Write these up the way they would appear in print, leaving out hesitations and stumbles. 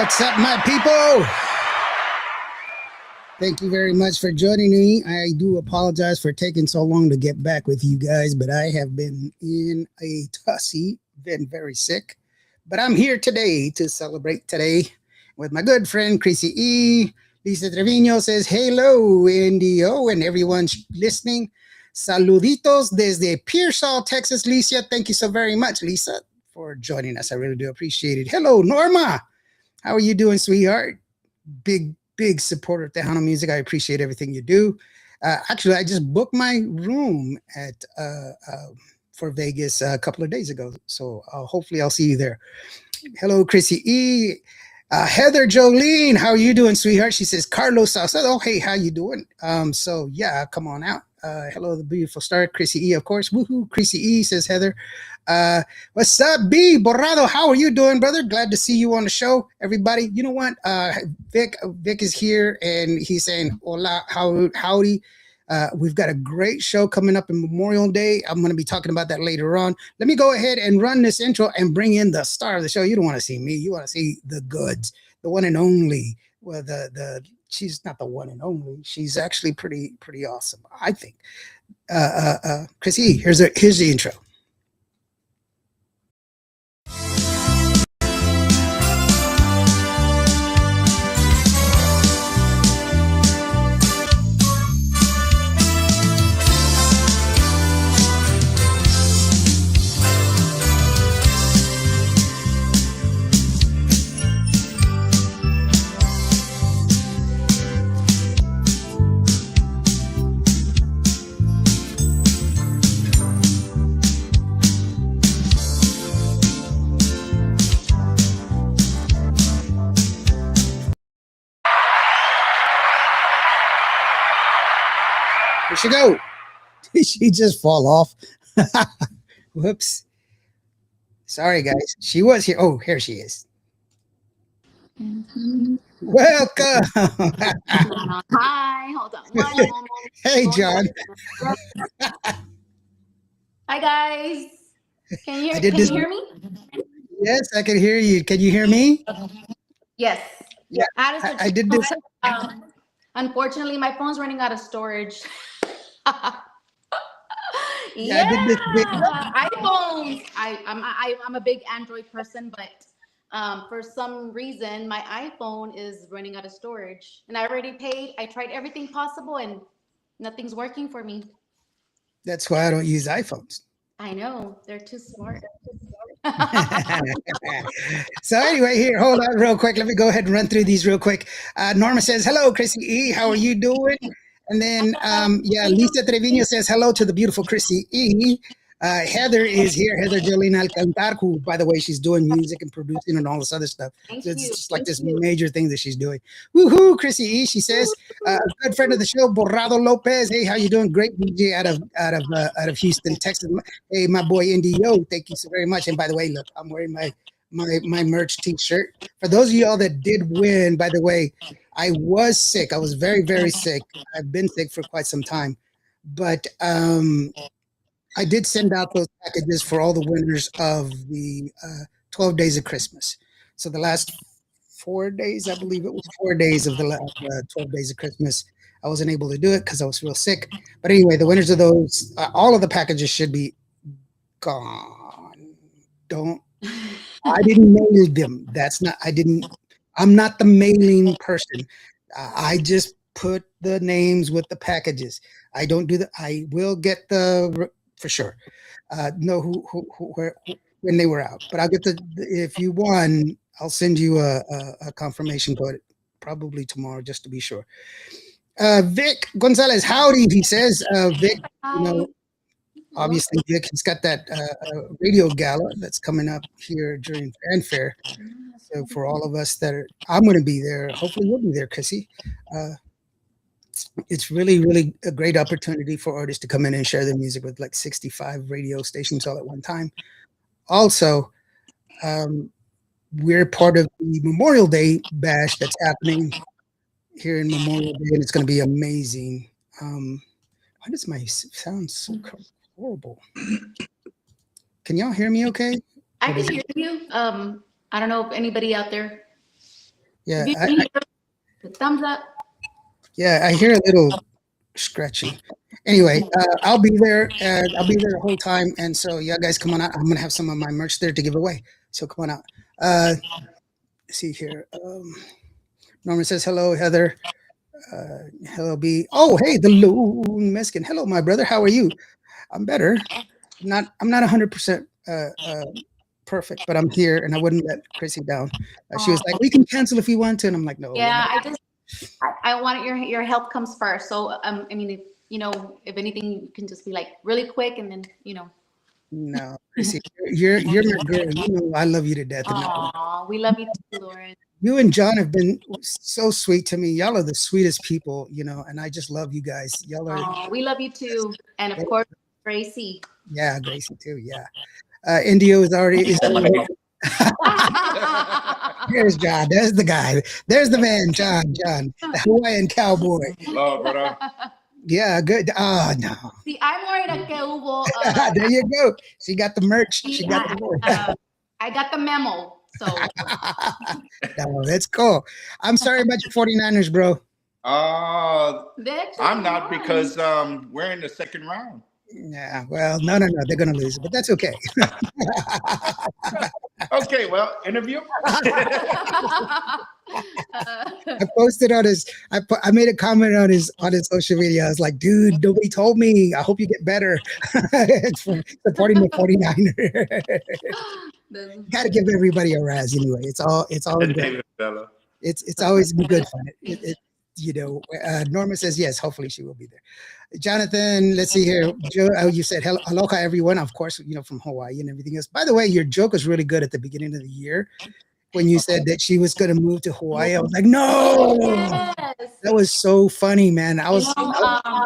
What's up, my people? Thank you very much for joining me. I do apologize for taking so long to get back with you guys, but I have been in a tussy, been very sick. But I'm here today to celebrate today with my good friend CrissyE. Lisa Trevino says, hello, NDO, and everyone listening. Saluditos desde Pearsall, Texas, Lisa. Thank you so very much, Lisa, for joining us. I really do appreciate it. Hello, Norma. How are you doing, sweetheart? Big supporter of Tejano music. I appreciate everything you do. Actually, I just booked my room at for Vegas a couple of days ago. So hopefully I'll see you there. Hello, CrissyE. Heather Jolene, how are you doing, sweetheart? She says, Carlos Salcedo. Oh, hey, how you doing? So yeah, come on out. Hello, the beautiful star, CrissyE, of course. Woohoo, CrissyE, says Heather. What's up, B Borrado? How are you doing, brother? Glad to see you on the show, everybody. You know what? Vic is here, and he's saying, hola, howdy. We've got a great show coming up in Memorial Day. I'm going to be talking about that later on. Let me go ahead and run this intro and bring in the star of the show. You don't want to see me. You want to see the goods, the one and only. Well, she's not the one and only. She's actually pretty awesome, I think. CrissyE, here's the intro. Here she go. Did she just fall off? Whoops. Sorry, guys. She was here. Oh, here she is. Welcome. Hi, hold on one moment. Hey, John. Hi, guys. Can you hear me? Yes, I can hear you. Can you hear me? Yes. Yeah, I did this. Unfortunately, my phone's running out of storage. Yeah, I did this big. iPhones. I'm a big Android person, but for some reason, my iPhone is running out of storage, and I already paid. I tried everything possible, and nothing's working for me. That's why I don't use iPhones. I know, they're too smart. So anyway, here, hold on real quick. Let me go ahead and run through these real quick. Norma says, hello, CrissyE. How are you doing? And then, Lisa Trevino says hello to the beautiful CrissyE. Heather is here. Heather Jolene Alcantar, who, by the way, she's doing music and producing and all this other stuff. So it's just like this major thing that she's doing. Woohoo, CrissyE. She says, good friend of the show, Borrado Lopez. Hey, how you doing? Great DJ out of Houston, Texas. Hey, my boy NDO. Thank you so very much. And by the way, look, I'm wearing my merch T-shirt. For those of y'all that did win, by the way, I was sick. I was very, very sick. I've been sick for quite some time, but I did send out those packages for all the winners of the 12 Days of Christmas. So the last 4 days, I believe it was 4 days of the last 12 Days of Christmas, I wasn't able to do it because I was real sick. But anyway, the winners of those, all of the packages should be gone. I didn't mail them. I'm not the mailing person. I just put the names with the packages. I don't do that. I will get for sure. Know where when they were out. But I'll get if you won, I'll send you a confirmation code probably tomorrow just to be sure. Vic Gonzalez, howdy, he says. Vic, obviously Vic, he's got that radio gala that's coming up here during Fanfare. So for all of us I'm going to be there. Hopefully you'll be there, Chrissy. It's really a great opportunity for artists to come in and share their music with like 65 radio stations all at one time. Also, we're part of the Memorial Day bash that's happening here in Memorial Day, and it's going to be amazing. Why does my sound so horrible? Can y'all hear me okay? I can hear you. I don't know if anybody out there. If Yeah, you can hear the thumbs up. yeah, I hear a little scratchy. Anyway, I'll be there. I'll be there the whole time. And so, yeah, guys, come on out. I'm gonna have some of my merch there to give away. So come on out. Let's see here. Norman says hello, Heather. Hello, B. Oh, hey, the Loon Meskin. Hello, my brother. How are you? I'm better. I'm not 100% perfect, but I'm here, and I wouldn't let Chrissy down. She was Oh, like, "We can cancel if you want to," and I'm like, "No, we're yeah, not." I want your help comes first. So I mean, if if anything, you can just be like really quick, and then No, Chrissy, you're my girl. You know I love you to death, and oh, we love you too, Lauren. you and John have been so sweet to me. Y'all are the sweetest people, and I just love you guys. Y'all are, Oh, we love you too, and of course, Gracie. yeah, Gracie too, yeah. Indio is already. There's John. There's the guy. There's the man, John, the Hawaiian cowboy. Hello, brother. Yeah, good. Oh no. See, I'm worried that hubo. There you go. She got the merch. She got the merch. I got the memo. So No, that's cool. I'm sorry about your 49ers, bro. I'm not because we're in the second round. Yeah, well, no, they're gonna lose, but that's okay. Okay, well, interview. I posted on his. I made a comment on his social media. I was like, dude, nobody told me. I hope you get better. It's for supporting the 49ers. Got to give everybody a raz anyway. It's all good. It's always been good fun. Norma says yes. Hopefully she will be there. Jonathan, let's see here. Joe, you said hello, aloha everyone. Of course, from Hawaii and everything else. By the way, your joke was really good at the beginning of the year when you said that she was going to move to Hawaii. I was like, no, yes. That was so funny, man.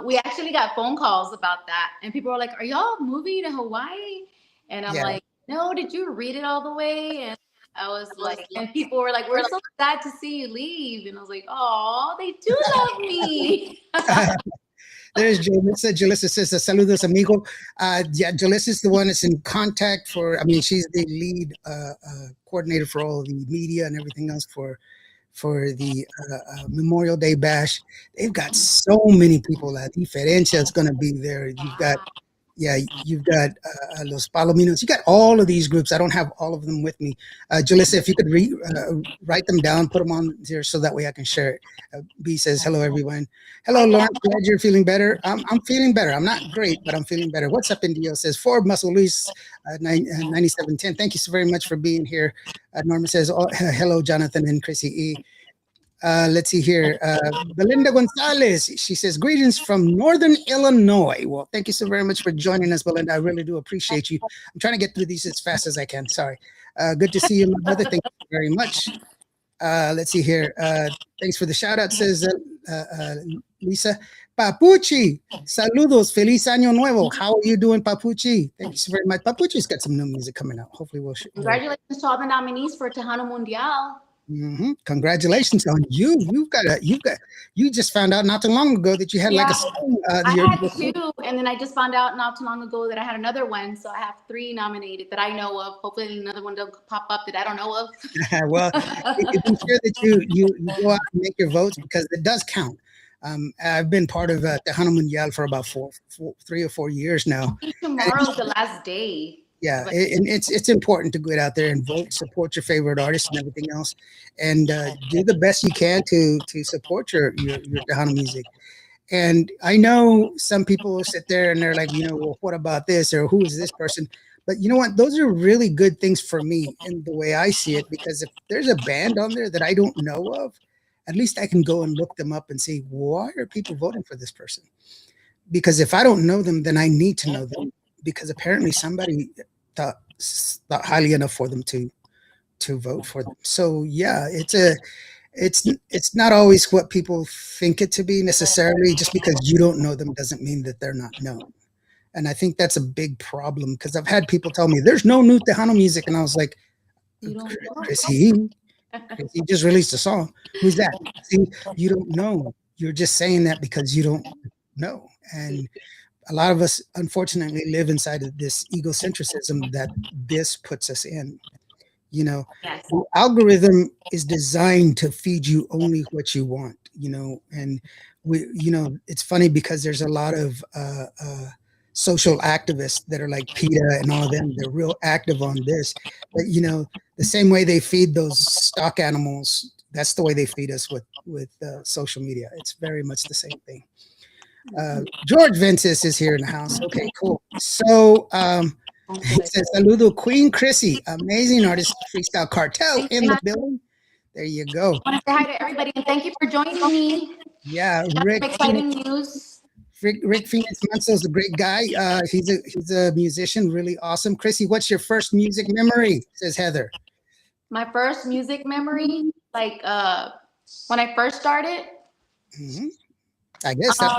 We actually got phone calls about that, and people were like, "Are y'all moving to Hawaii?" And I'm like, "No, did you read it all the way?" And I was like, and people were like, "We're so sad to see you leave," and I was like, "Oh, they do love me." There's Julissa. Julissa says, saludos, amigo. Yeah, Julissa is the one that's in contact she's the lead coordinator for all the media and everything else for the Memorial Day Bash. They've got so many people. Diferencia is going to be there. You've got Los Palominos. You got all of these groups. I don't have all of them with me. Julissa, if you could write them down, put them on there so that way I can share it. B says, hello, everyone. Hello, Lauren. Glad you're feeling better. I'm feeling better. I'm not great, but I'm feeling better. What's up, Indio? Says, Ford Muscle Luis, 9710. Thank you so very much for being here. Norma says, hello, Jonathan and CrissyE. Let's see here. Belinda Gonzalez. She says, greetings from Northern Illinois. Well, thank you so very much for joining us, Belinda. I really do appreciate you. I'm trying to get through these as fast as I can. Sorry. Good to see you, my brother. Thank you very much. Let's see here. Thanks for the shout out, says Lisa. Papuchi, saludos, feliz año nuevo. How are you doing, Papuchi? Thank you so very much. Papuchi's got some new music coming out. Hopefully we'll Congratulations to all the nominees for Tejano Mundial. Mm-hmm. Congratulations on you. You just found out not too long ago that you had like a song. I had two, and then I just found out not too long ago that I had another one. So I have 3 nominated that I know of. Hopefully another one don't pop up that I don't know of. Well, be sure that you go out and make your votes because it does count. I've been part of Tejano Mundial for about 3 or 4 years now. Tomorrow's the last day. Yeah, and it's important to get out there and vote, support your favorite artists and everything else, and do the best you can to support your Tejano music. And I know some people sit there and they're like, well, what about this, or who is this person? But you know what? Those are really good things for me in the way I see it, because if there's a band on there that I don't know of, at least I can go and look them up and see, why are people voting for this person? Because if I don't know them, then I need to know them, because apparently somebody thought highly enough for them to vote for them. So yeah, it's not always what people think it to be necessarily. Just because you don't know them doesn't mean that they're not known. And I think that's a big problem, because I've had people tell me there's no new Tejano music, and I was like, CrissyE just released a song. Who's that? See, you don't know. You're just saying that because you don't know. And a lot of us, unfortunately, live inside of this egocentrism that this puts us in. You know, Yes. the algorithm is designed to feed you only what you want, and it's funny because there's a lot of social activists that are like PETA and all of them. They're real active on this, but the same way they feed those stock animals, that's the way they feed us with social media. It's very much the same thing. George Ventus is here in the house. Okay, cool. So it says, Saludo, Queen CrissyE, amazing artist, Freestyle Cartel in the building. There you go. I want to say hi to everybody and thank you for joining me. Yeah, Some exciting news. Rick Phoenix Manso's a great guy. He's a musician, really awesome. CrissyE, what's your first music memory? Says Heather. My first music memory, like when I first started. Mm-hmm. I guess that's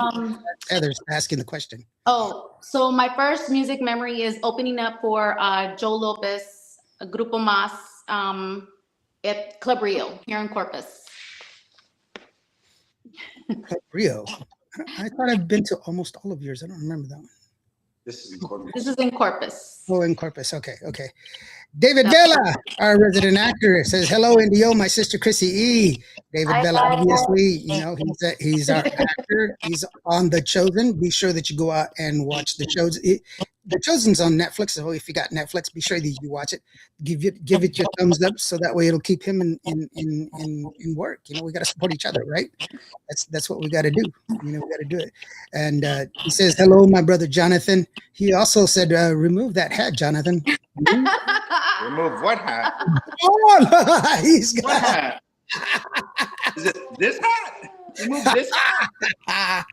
Heather's asking the question. Oh, so my first music memory is opening up for Joe Lopez, Grupo Mas, at Club Rio here in Corpus. Club Rio. I thought I'd been to almost all of yours. I don't remember that one. This is in Corpus. This is in Corpus. Oh, in Corpus. Okay. David Vela, our resident actor, says, hello, Indio, my sister CrissyE. David Vela, obviously, he's our actor. He's on The Chosen. Be sure that you go out and watch The Chosen. The Chosen's on Netflix, so if you got Netflix, be sure that you watch it. Give it your thumbs up, so that way it'll keep him in work. We got to support each other, right? That's what we got to do. We got to do it. And he says, hello, my brother Jonathan. He also said, remove that hat, Jonathan. Remove what hat? Oh, he's got What hat? Is it this hat? Remove this hat.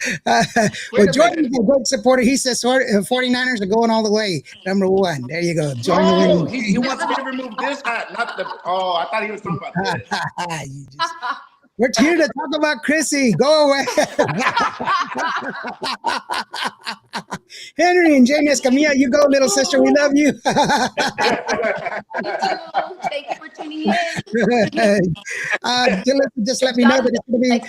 Well, Jordan's a good supporter. He says 49ers are going all the way. Number one. There you go. Join the Oh, winning. he wants me to remove this hat, not the. Oh, I thought he was talking about this. We're here to talk about CrissyE. Go away. Henry and Jane Escamilla, you go, little sister. We love you. Thank you for tuning in. Just let me know that it's going to be.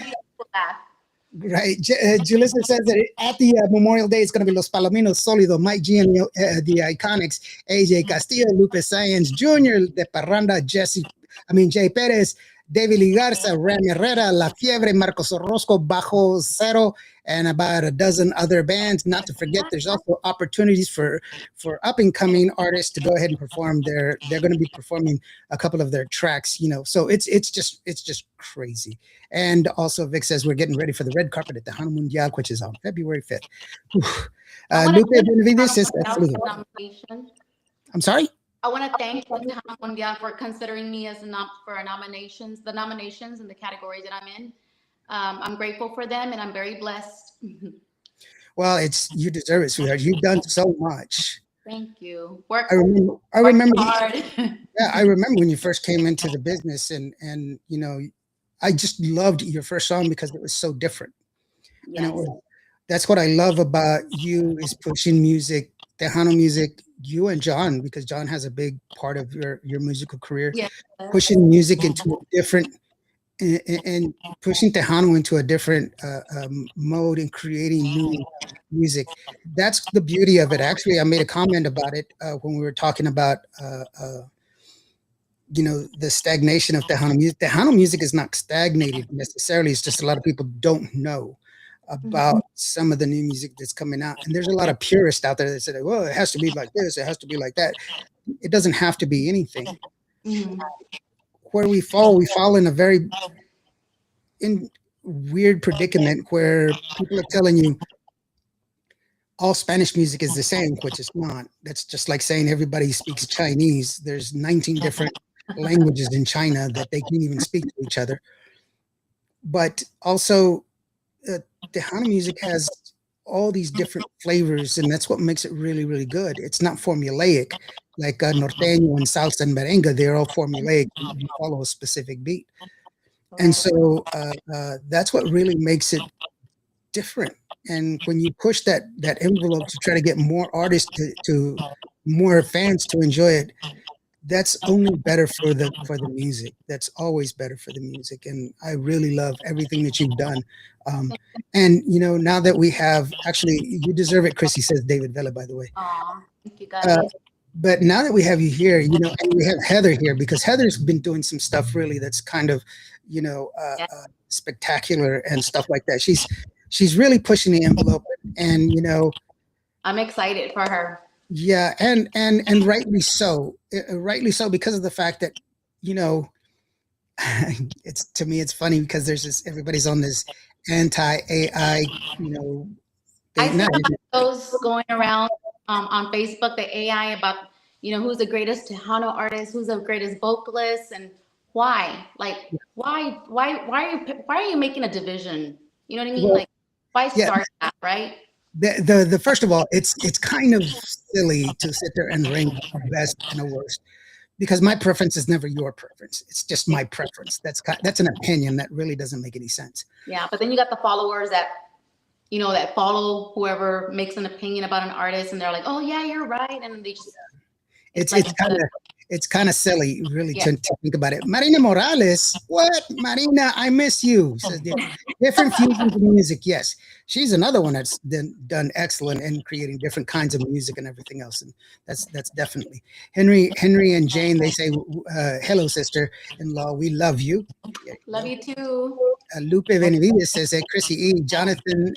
Right. Julissa says that at the Memorial Day, it's going to be Los Palominos, Sólido, Mike G and the Iconics, AJ Castillo, Lupe Sáenz Jr., De Parranda, Jay Perez, David Ligarza, Rami Herrera, La Fiebre, Marcos Orozco, Bajo Cero, and about a dozen other bands. Not to forget, there's also opportunities for up-and-coming artists to go ahead and perform. They're going to be performing a couple of their tracks, So it's just crazy. And also, Vic says we're getting ready for the red carpet at the Tejano Mundial, which is on February 5th. Lupe Benavides says, I'm sorry? I want to thank the Tejano Mundial for considering me as for nominations in the categories that I'm in. I'm grateful for them, and I'm very blessed. Well, you deserve it, sweetheart. You've done so much. Thank you. I remember. Hard. Yeah, I remember when you first came into the business, and I just loved your first song because it was so different. Yes. That's what I love about you, is pushing music, Tejano music. You and John, because John has a big part of your musical career, yes. Pushing music into a different and pushing Tejano into a different mode and creating new music. That's the beauty of it. Actually, I made a comment about it when we were talking about the stagnation of Tejano music. Tejano music is not stagnated necessarily. It's just a lot of people don't know about some of the new music that's coming out. And there's a lot of purists out there that say, well, it has to be like this, it has to be like that. It doesn't have to be anything. Where we fall in a very weird predicament where people are telling you all Spanish music is the same, which is not. That's just like saying everybody speaks Chinese. There's 19 different languages in China that they can't even speak to each other. But also, Tejano music has all these different flavors, and that's what makes it really, really good. It's not formulaic like norteño and salsa and merengue. They're all formulaic. You follow a specific beat, and so that's what really makes it different. And when you push that envelope to try to get more artists to more fans to enjoy it, that's only better for the music. That's always better for the music. And I really love everything that you've done. And now that we have, actually, you deserve it, CrissyE, says David Vela, by the way. Thank you guys. But now that we have you here, and we have Heather here because Heather's been doing some stuff really that's kind of, Yeah, spectacular and stuff like that. She's really pushing the envelope, and I'm excited for her. yeah, and rightly so, rightly so because of the fact that, you know, it's to me it's funny because there's this everybody's on this anti AI, I thing. see No, a lot of those going around on Facebook, the AI about who's the greatest Tejano artist, who's the greatest vocalist, and why? Like, why are you making a division? You know what I mean? well, Like, why yeah, start that, right? the first of all, it's kind of silly to sit there and rank a best and a worst because my preference is never your preference. It's just my preference. That's an opinion that really doesn't make any sense. Yeah, but then you got the followers that that follow whoever makes an opinion about an artist, and they're like, "Oh yeah, you're right," and they just it's It's like, it's kind of it's kind of silly, really, yeah, to think about it. Marina Morales, what? Marina, I miss you. Says different fusions of music. Yes, she's another one that's done excellent in creating different kinds of music and everything else, and that's definitely Henry and Jane. They say, "Hello, sister-in-law, we love you." Yeah, love you too. Lupe Benavides says, "Hey, Chrissy E, Jonathan."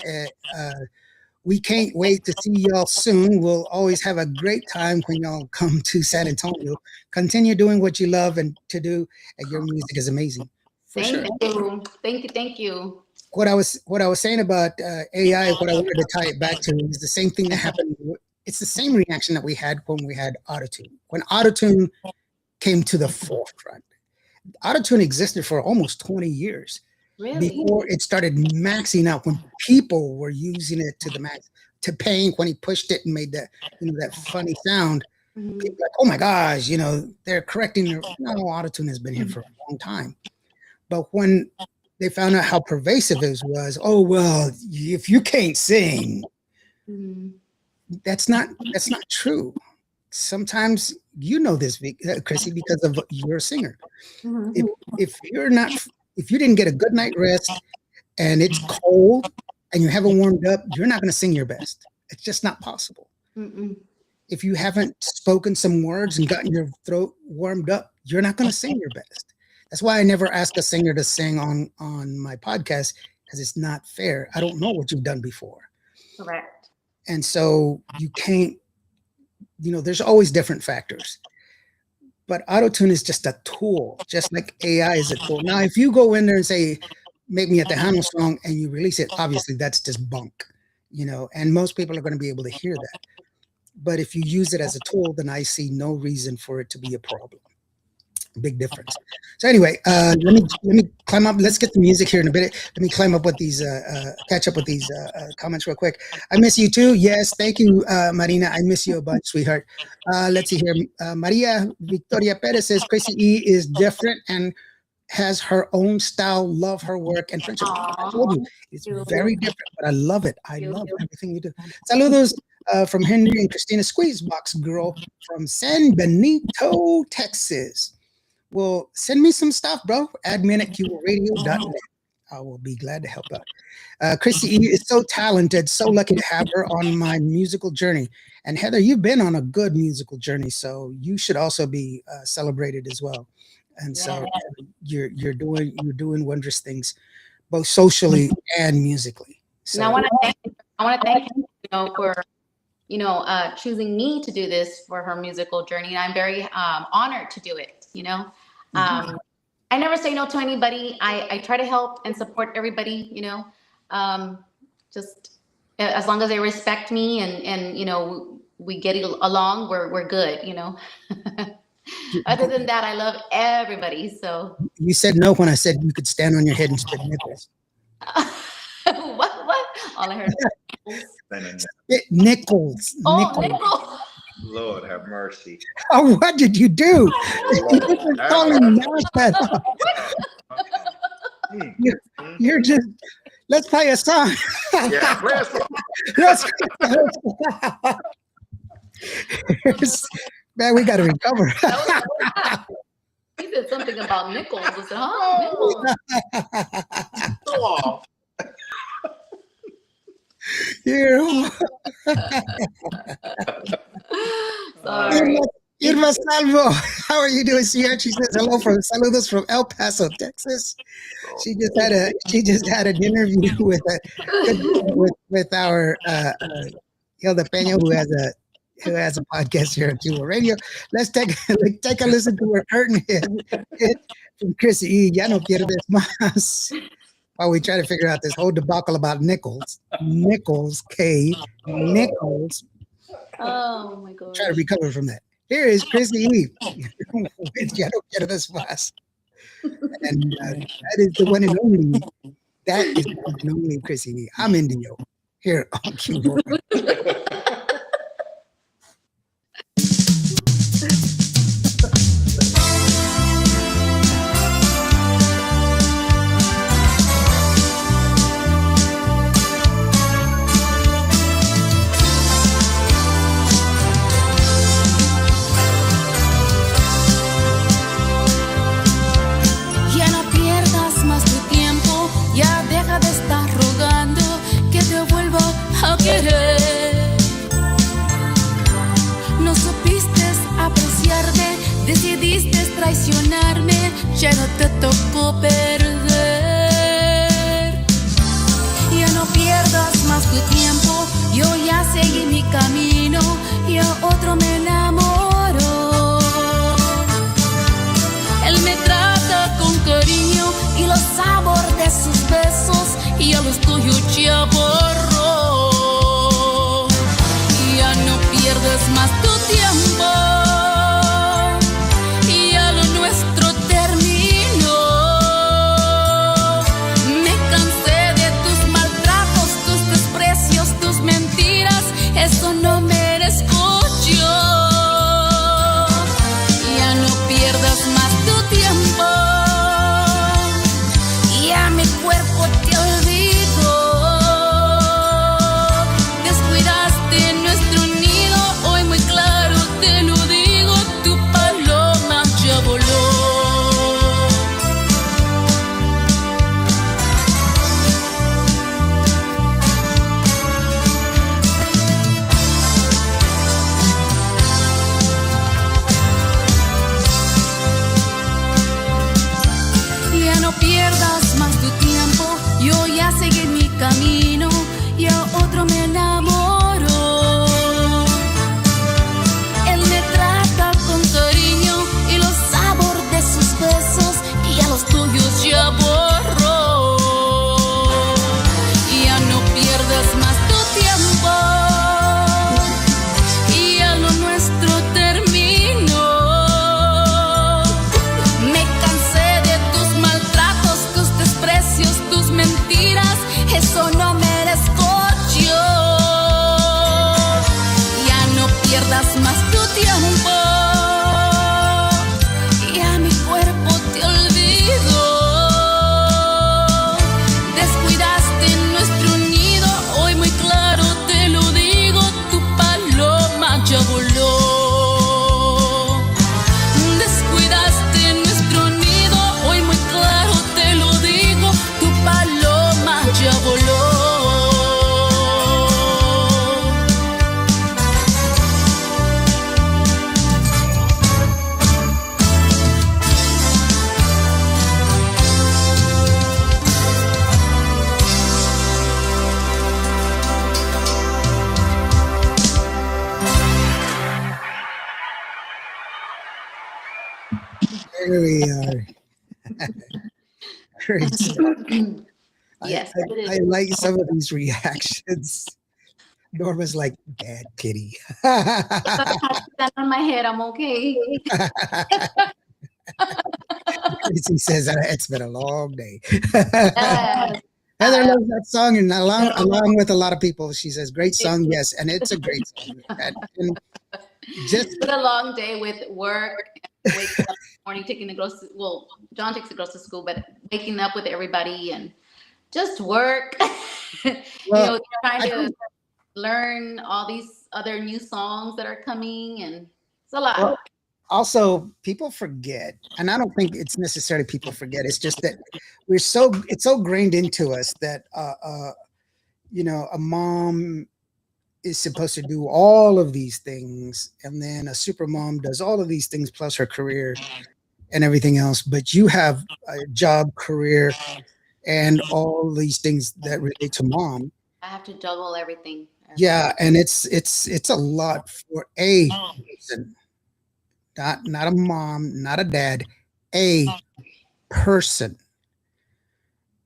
We can't wait to see y'all soon. We'll always have a great time when y'all come to San Antonio. Continue doing what you love and to do. And your music is amazing, for Thank sure. you, thank you, thank you. What I was saying about AI, what I wanted to tie it back to is the same thing that happened. It's the same reaction that we had when we had autotune. When autotune came to the forefront, autotune existed for almost 20 years Really? before it started maxing out, when people were using it to the max, to Payne when he pushed it and made that funny sound. Mhm. People like, oh my gosh, they're correcting their, no, autotune has been here for a long time. But when they found out how pervasive it was, oh well, if you can't sing, Mhm. that's not true. Sometimes this, Chrissy, because of you're a singer. Mhm. If you're not, if you didn't get a good night rest and it's cold and you haven't warmed up, you're not going to sing your best. It's just not possible. Mm-mm. If you haven't spoken some words and gotten your throat warmed up, you're not going to sing your best. That's why I never ask a singer to sing on my podcast, because it's not fair. I don't know what you've done before. Correct. And so you can't, there's always different factors. But autotune is just a tool, just like AI is a tool. Now, if you go in there and say, make me a Tejano song, and you release it, obviously that's just bunk, and most people are going to be able to hear that. But if you use it as a tool, then I see no reason for it to be a problem. Big difference. So anyway, let me climb up. Let's get the music here in a bit. Let me climb up with these, catch up with these comments real quick. I miss you too. Yes, thank you, Marina. I miss you a bunch, sweetheart. Let's see here. Maria Victoria Perez says CrissyE is different and has her own style. Love her work and friendship. I told Aw, you it's you, very different, but I love it. I you. love everything you do. Saludos from Henry and Christina Squeezebox Girl from San Benito, Texas. Well, send me some stuff, bro. Admin at QRadio.net. I will be glad to help out. Chrissy E is so talented, so lucky to have her on my musical journey. And Heather, you've been on a good musical journey, so you should also be celebrated as well. And so Yeah. you're doing wondrous things, both socially and musically. And I So want to thank him, for choosing me to do this for her musical journey. And I'm very honored to do it. mhm. I never say no to anybody. I try to help and support everybody. Just as long as they respect me and we get along, we're good. Other than that, I love everybody. So You said no when I said you could stand on your head and spit nickels. what? All I heard. Spit nickels. Oh, Nickels. nickel. Lord have mercy. Oh, what did you do? You Lord just have calling mercy. out that Mm, you, mm, you're mm. just. Let's play a song. Yeah, play a song. Let's, man, we got to recover. He said something about nickels. I said, huh? Nickels. Go off. You. So sorry. Irma Salvo, how are you doing, Sierra? She says hello from saludos from El Paso, Texas. She just had an interview with our Hilda Peña, who has a podcast here at Jewel Radio. Let's take a listen to her curtain hit from CrissyE. Ya no pierdes más. While we try to figure out this whole debacle about Nichols, Nichols. Oh my God. Try to recover from that. Here is CrissyE with Ya no pierdes más. And that is the one and only. That is the one and only CrissyE. I'm Indio here on Keyboard. No supiste apreciarme, decidiste traicionarme, ya no te tocó perder. Ya no pierdas más tu tiempo, yo ya seguí mi camino y a otro me enamoro. Él me trata con cariño y los sabores de sus besos y a los tuyos ya borró. Pierdes más tu tiempo y a lo nuestro terminó. Me cansé de tus maltratos, tus desprecios, tus mentiras, eso no merezco yo. Ya no pierdas más tu tiempo y a mi cuerpo te olvido. Descuidaste nuestro claro te lo digo, tu paloma ya voló. Ya no pierdas más tu tiempo, yo ya seguí mi camino y a otro me enamoro. Tuyos ya borró. Ya no pierdas más tu tiempo y a lo nuestro terminó. Me cansé de tus maltratos, tus desprecios, tus mentiras, eso no merezco yo. Ya no pierdas más tu tiempo. Ya voló. Descuidaste nuestro nido, hoy muy claro te lo digo, tu paloma ya voló. Here we are. Great stuff. Yes, I like some of these reactions. Norma's like, bad kitty. That on my head, I'm okay. Crissy says it's been a long day. Yes. Heather loves that song, and along with a lot of people, she says, great song, yes, and it's a great song. And just It's been a long day with work, waking up in the morning, taking the girls to, well, John takes the girls to school, but waking up with everybody and just work. Well, Trying to learn all these other new songs that are coming, and it's a lot. Well, also, people forget, and I don't think it's necessarily people forget. It's just that it's so grained into us that a mom is supposed to do all of these things, and then a super mom does all of these things plus her career and everything else. But you have a job, career, and all these things that relate to mom. I have to juggle everything. Yeah, and it's a lot for a person, not a mom, not a dad, a person,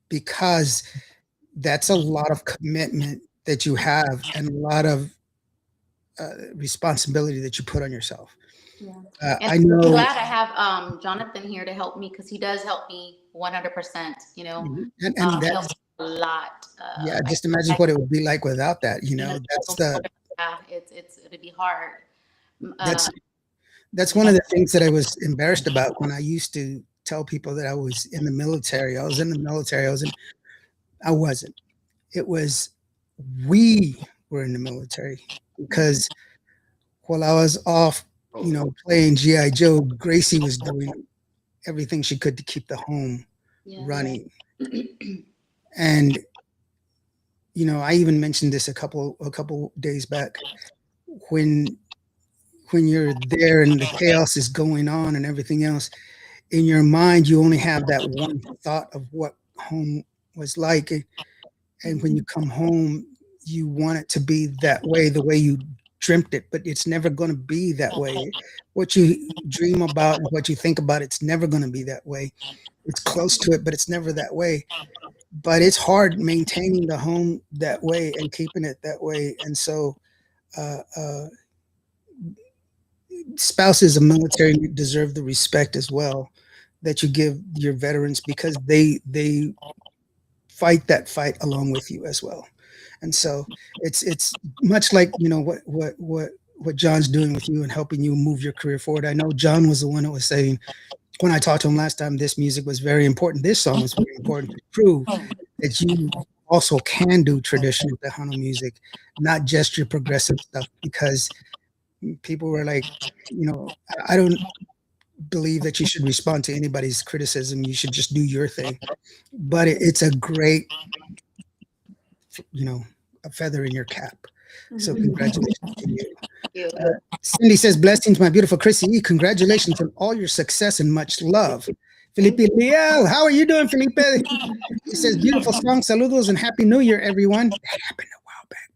because that's a lot of commitment that you have and a lot of responsibility that you put on yourself. Yeah. I And I'm know. glad I have Jonathan here to help me, because he does help me 100%. You know, And he that's, helps a lot. yeah, just imagine what it would be like without that. You know, Yeah, it'd be hard. that's that's one of the things that I was embarrassed about when I used to tell people that I was in the military. I was in the military. I wasn't. It was we were in the military, because while I was off, playing GI Joe, Gracie was doing everything she could to keep the home running. And I even mentioned this a couple days back, when you're there and the chaos is going on and everything else, in your mind you only have that one thought of what home was like, and when you come home you want it to be that way, the way you dreamt it, but it's never going to be that way. What you dream about and what you think about, it's never going to be that way. It's close to it, but it's never that way. But it's hard maintaining the home that way and keeping it that way. And so spouses of military deserve the respect as well that you give your veterans, because they fight that fight along with you as well. And so it's much like what John's doing with you and helping you move your career forward. I know John was the one that was saying, when I talked to him last time, this music was very important. This song was very important to prove that you also can do traditional Tejano music, not just your progressive stuff, because people were like, I don't believe that you should respond to anybody's criticism. You should just do your thing. But it's a great, a feather in your cap. So congratulations to you. Cindy says, blessings, my beautiful CrissyE. Congratulations on all your success and much love. Felipe Liel, how are you doing, Felipe? He says, beautiful song, saludos, and Happy New Year, everyone. That happened a while back,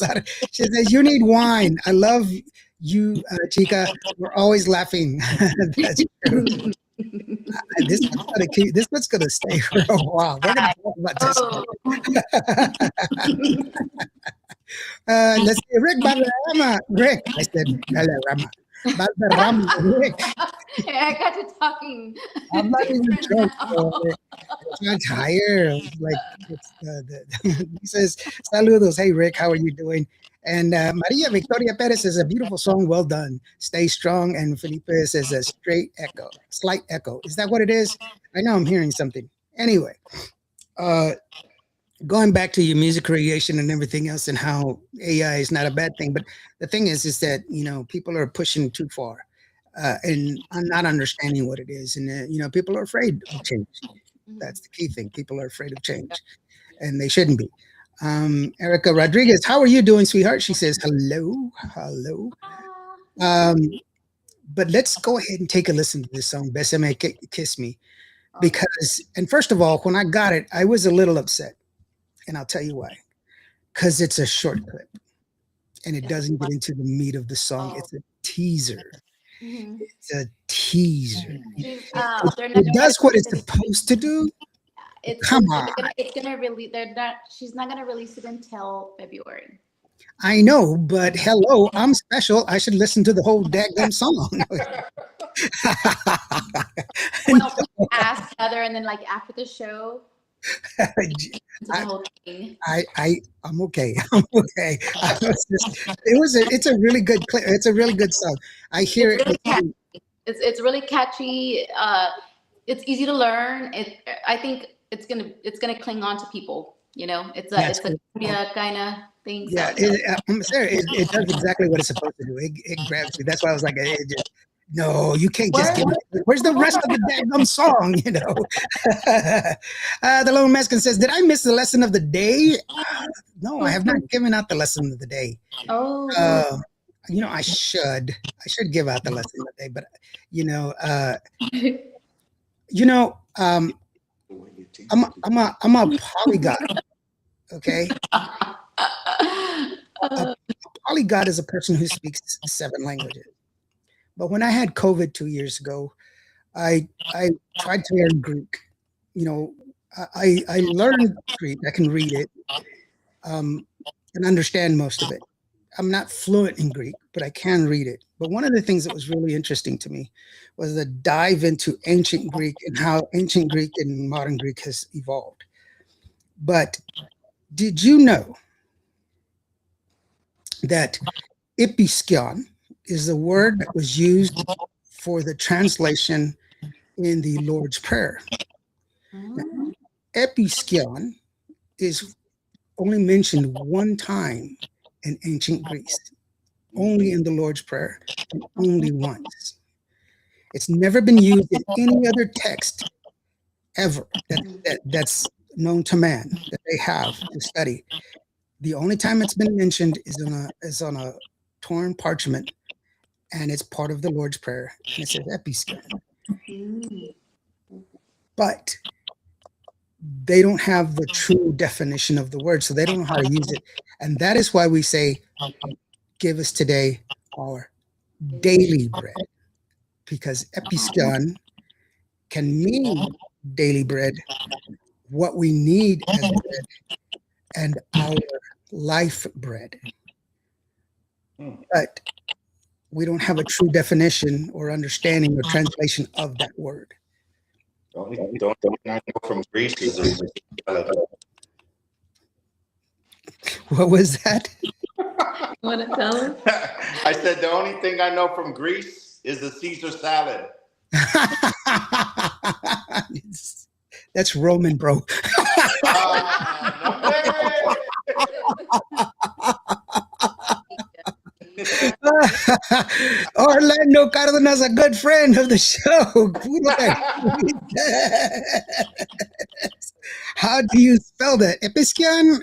bro. She says, you need wine. I love you, Chica. We're always laughing. That's true. This one's gonna stay for a while. We're gonna talk about this. Let's see, Rick Balarama. Rick, I said Balarama. Balarama, Rick. I got you talking. I'm not even drunk. I'm tired. Like he says, "Saludos, hey Rick, how are you doing?" And Maria Victoria Perez says, a beautiful song, well done. Stay strong. And Felipe says a slight echo. Is that what it is? I know I'm hearing something. Anyway, going back to your music creation and everything else, and how AI is not a bad thing. But the thing is that, people are pushing too far and not understanding what it is. And, people are afraid of change. That's the key thing. People are afraid of change, and they shouldn't be. Erica Rodriguez, how are you doing, sweetheart? She says, hello. But let's go ahead and take a listen to this song, Besame Kiss Me. Because, and first of all, when I got it, I was a little upset. And I'll tell you why. Because it's a short clip. And it doesn't get into the meat of the song. It's a teaser. It's a teaser. It does what it's supposed to do. Come on. It's gonna release. She's not gonna release it until February. I know, but hello, I'm special. I should listen to the whole daggum song. Well, we asked Heather, and then after the show, I'm okay. It's a really good clip. It's a really good song. I hear it. It's really catchy. It's easy to learn. I think it's gonna cling on to people. It's a cumbia kind of thing. Yeah, I'm serious. It does exactly what it's supposed to do. It grabs you. That's why I was like, No, you can't just give it. Where's the rest of the daggum song? The Lone Mexican says, "Did I miss the lesson of the day?" No, I have not given out the lesson of the day. Oh. I should give out the lesson of the day, but I'm a polyglot. Okay, a polyglot is a person who speaks 7 languages. But when I had COVID 2 years ago, I tried to learn Greek. I learned Greek. I can read it and understand most of it. I'm not fluent in Greek, but I can read it. But one of the things that was really interesting to me was the dive into ancient Greek and how ancient Greek and modern Greek has evolved. But did you know that episkion is the word that was used for the translation in the Lord's Prayer? Now, episkion is only mentioned one time in ancient Greece, only in the Lord's Prayer, and only once. It's never been used in any other text ever that's known to man that they have to study. The only time it's been mentioned is on a torn parchment, and it's part of the Lord's Prayer, and it says episkion. But they don't have the true definition of the word, so they don't know how to use it. And that is why we say, give us today our daily bread, because episkion can mean daily bread, what we need as bread, and our life bread. But we don't have a true definition or understanding or translation of that word. Don't I know from Greece is a What was that? You want to tell him? I said the only thing I know from Greece is the Caesar salad. That's Roman, bro. No way. Orlando Cardenas, a good friend of the show. How do you spell that? Episkion?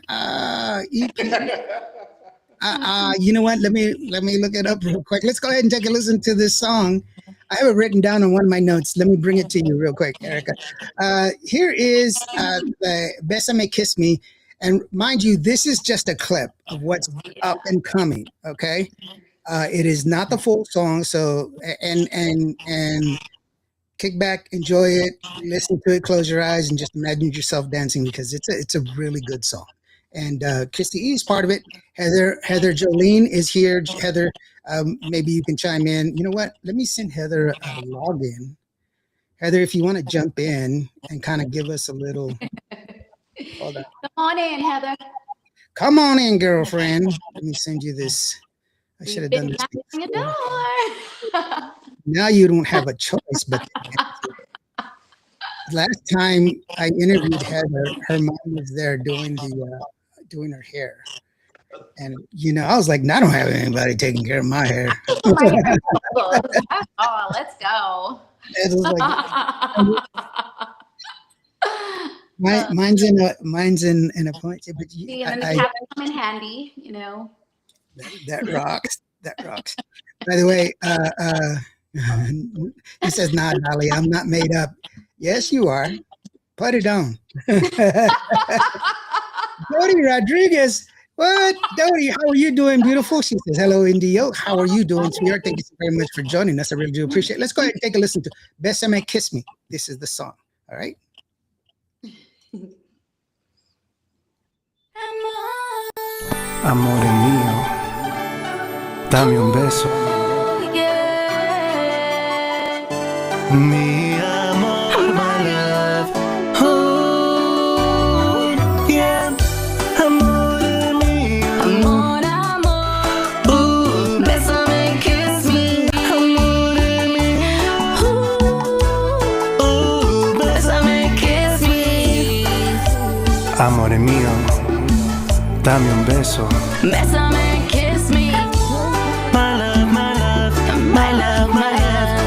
You know what? Let me look it up real quick. Let's go ahead and take a listen to this song. I have it written down on one of my notes. Let me bring it to you real quick, Erica. Here is the Bésame Kiss Me. And mind you, this is just a clip of what's up and coming, okay? It is not the full song, so and kick back, enjoy it, listen to it, close your eyes, and just imagine yourself dancing, because it's a really good song. And CrissyE is part of it. Heather Jolene is here. Heather, maybe you can chime in. You know what? Let me send Heather a login. Heather, if you want to jump in and kind of give us a little. Hold on. Come on in, Heather. Come on in, girlfriend. Let me send you this. I should have done this before. Now you don't have a choice, but last time I interviewed Heather, her mom was there doing her hair. And I was like, I don't have anybody taking care of my hair. Oh, let's go. It was like, mine's in an appointment, but See, and then the cabin come in handy, That rocks. That rocks. By the way, he says, "Nah, Dolly, I'm not made up." Yes, you are. Put it on. Dodi Rodriguez. What? Dodi, how are you doing, beautiful? She says, "Hello, Indio. How are you doing, sweetheart? Thank you so very much for joining us. I really do appreciate it." Let's go ahead and take a listen to Bésame Kiss Me. This is the song. All right. Amore mio, dame un beso. Mi amor, my love. Oh, yeah. Amore mio. Amor, amor, bésame, kiss me. Amore mio. Oh, Bésame, kiss me. amore mio, dame un beso. Bésame, kiss me. My love, my love, My love, my love.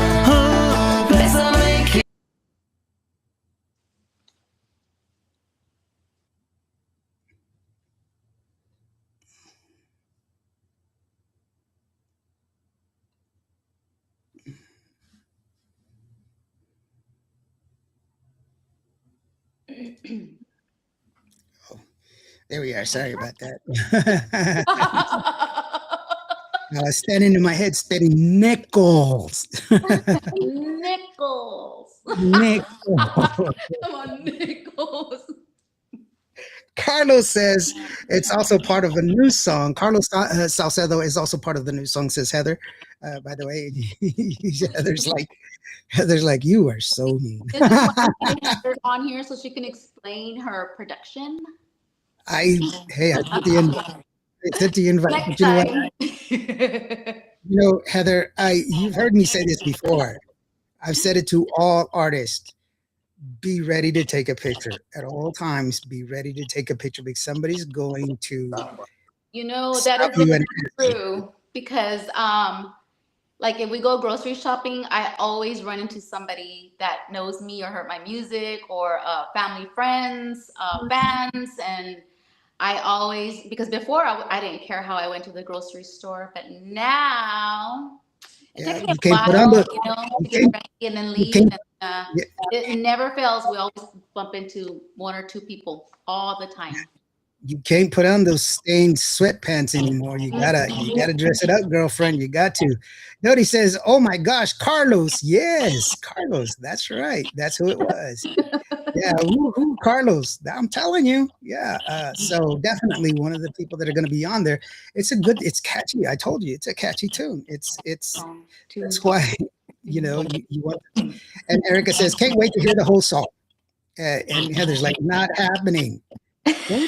There we are. Sorry about that. I was standing in my head spitting nickels. Nickels. Nickels. Come on, Nickels. Carlos says it's also part of a new song. Carlos Salcedo is also part of the new song, says Heather. By the way, Heather's like, you are so mean. This is why I have Heather on here so she can explain her production. I sent the invite. Next But you know what? time. You know, Heather, you've heard me say this before. I've said it to all artists. Be ready to take a picture at all times. Be ready to take a picture because somebody's going to. You know, that is true because, like if we go grocery shopping, I always run into somebody that knows me or heard my music or family friends, fans. And I always, because before I didn't care how I went to the grocery store, but now it takes me a while, to get ready and then leave. It never fails. We always bump into one or two people all the time. You can't put on those stained sweatpants anymore. You gotta dress it up, girlfriend. You got to. Nobody says, "Oh my gosh, Carlos." Yes, Carlos. That's right. That's who it was. Yeah, woo-hoo, Carlos. I'm telling you. Yeah. So definitely one of the people that are going to be on there. It's catchy. I told you, it's a catchy tune. That's why you want. And Erica says, "Can't wait to hear the whole song." And Heather's like, "Not happening."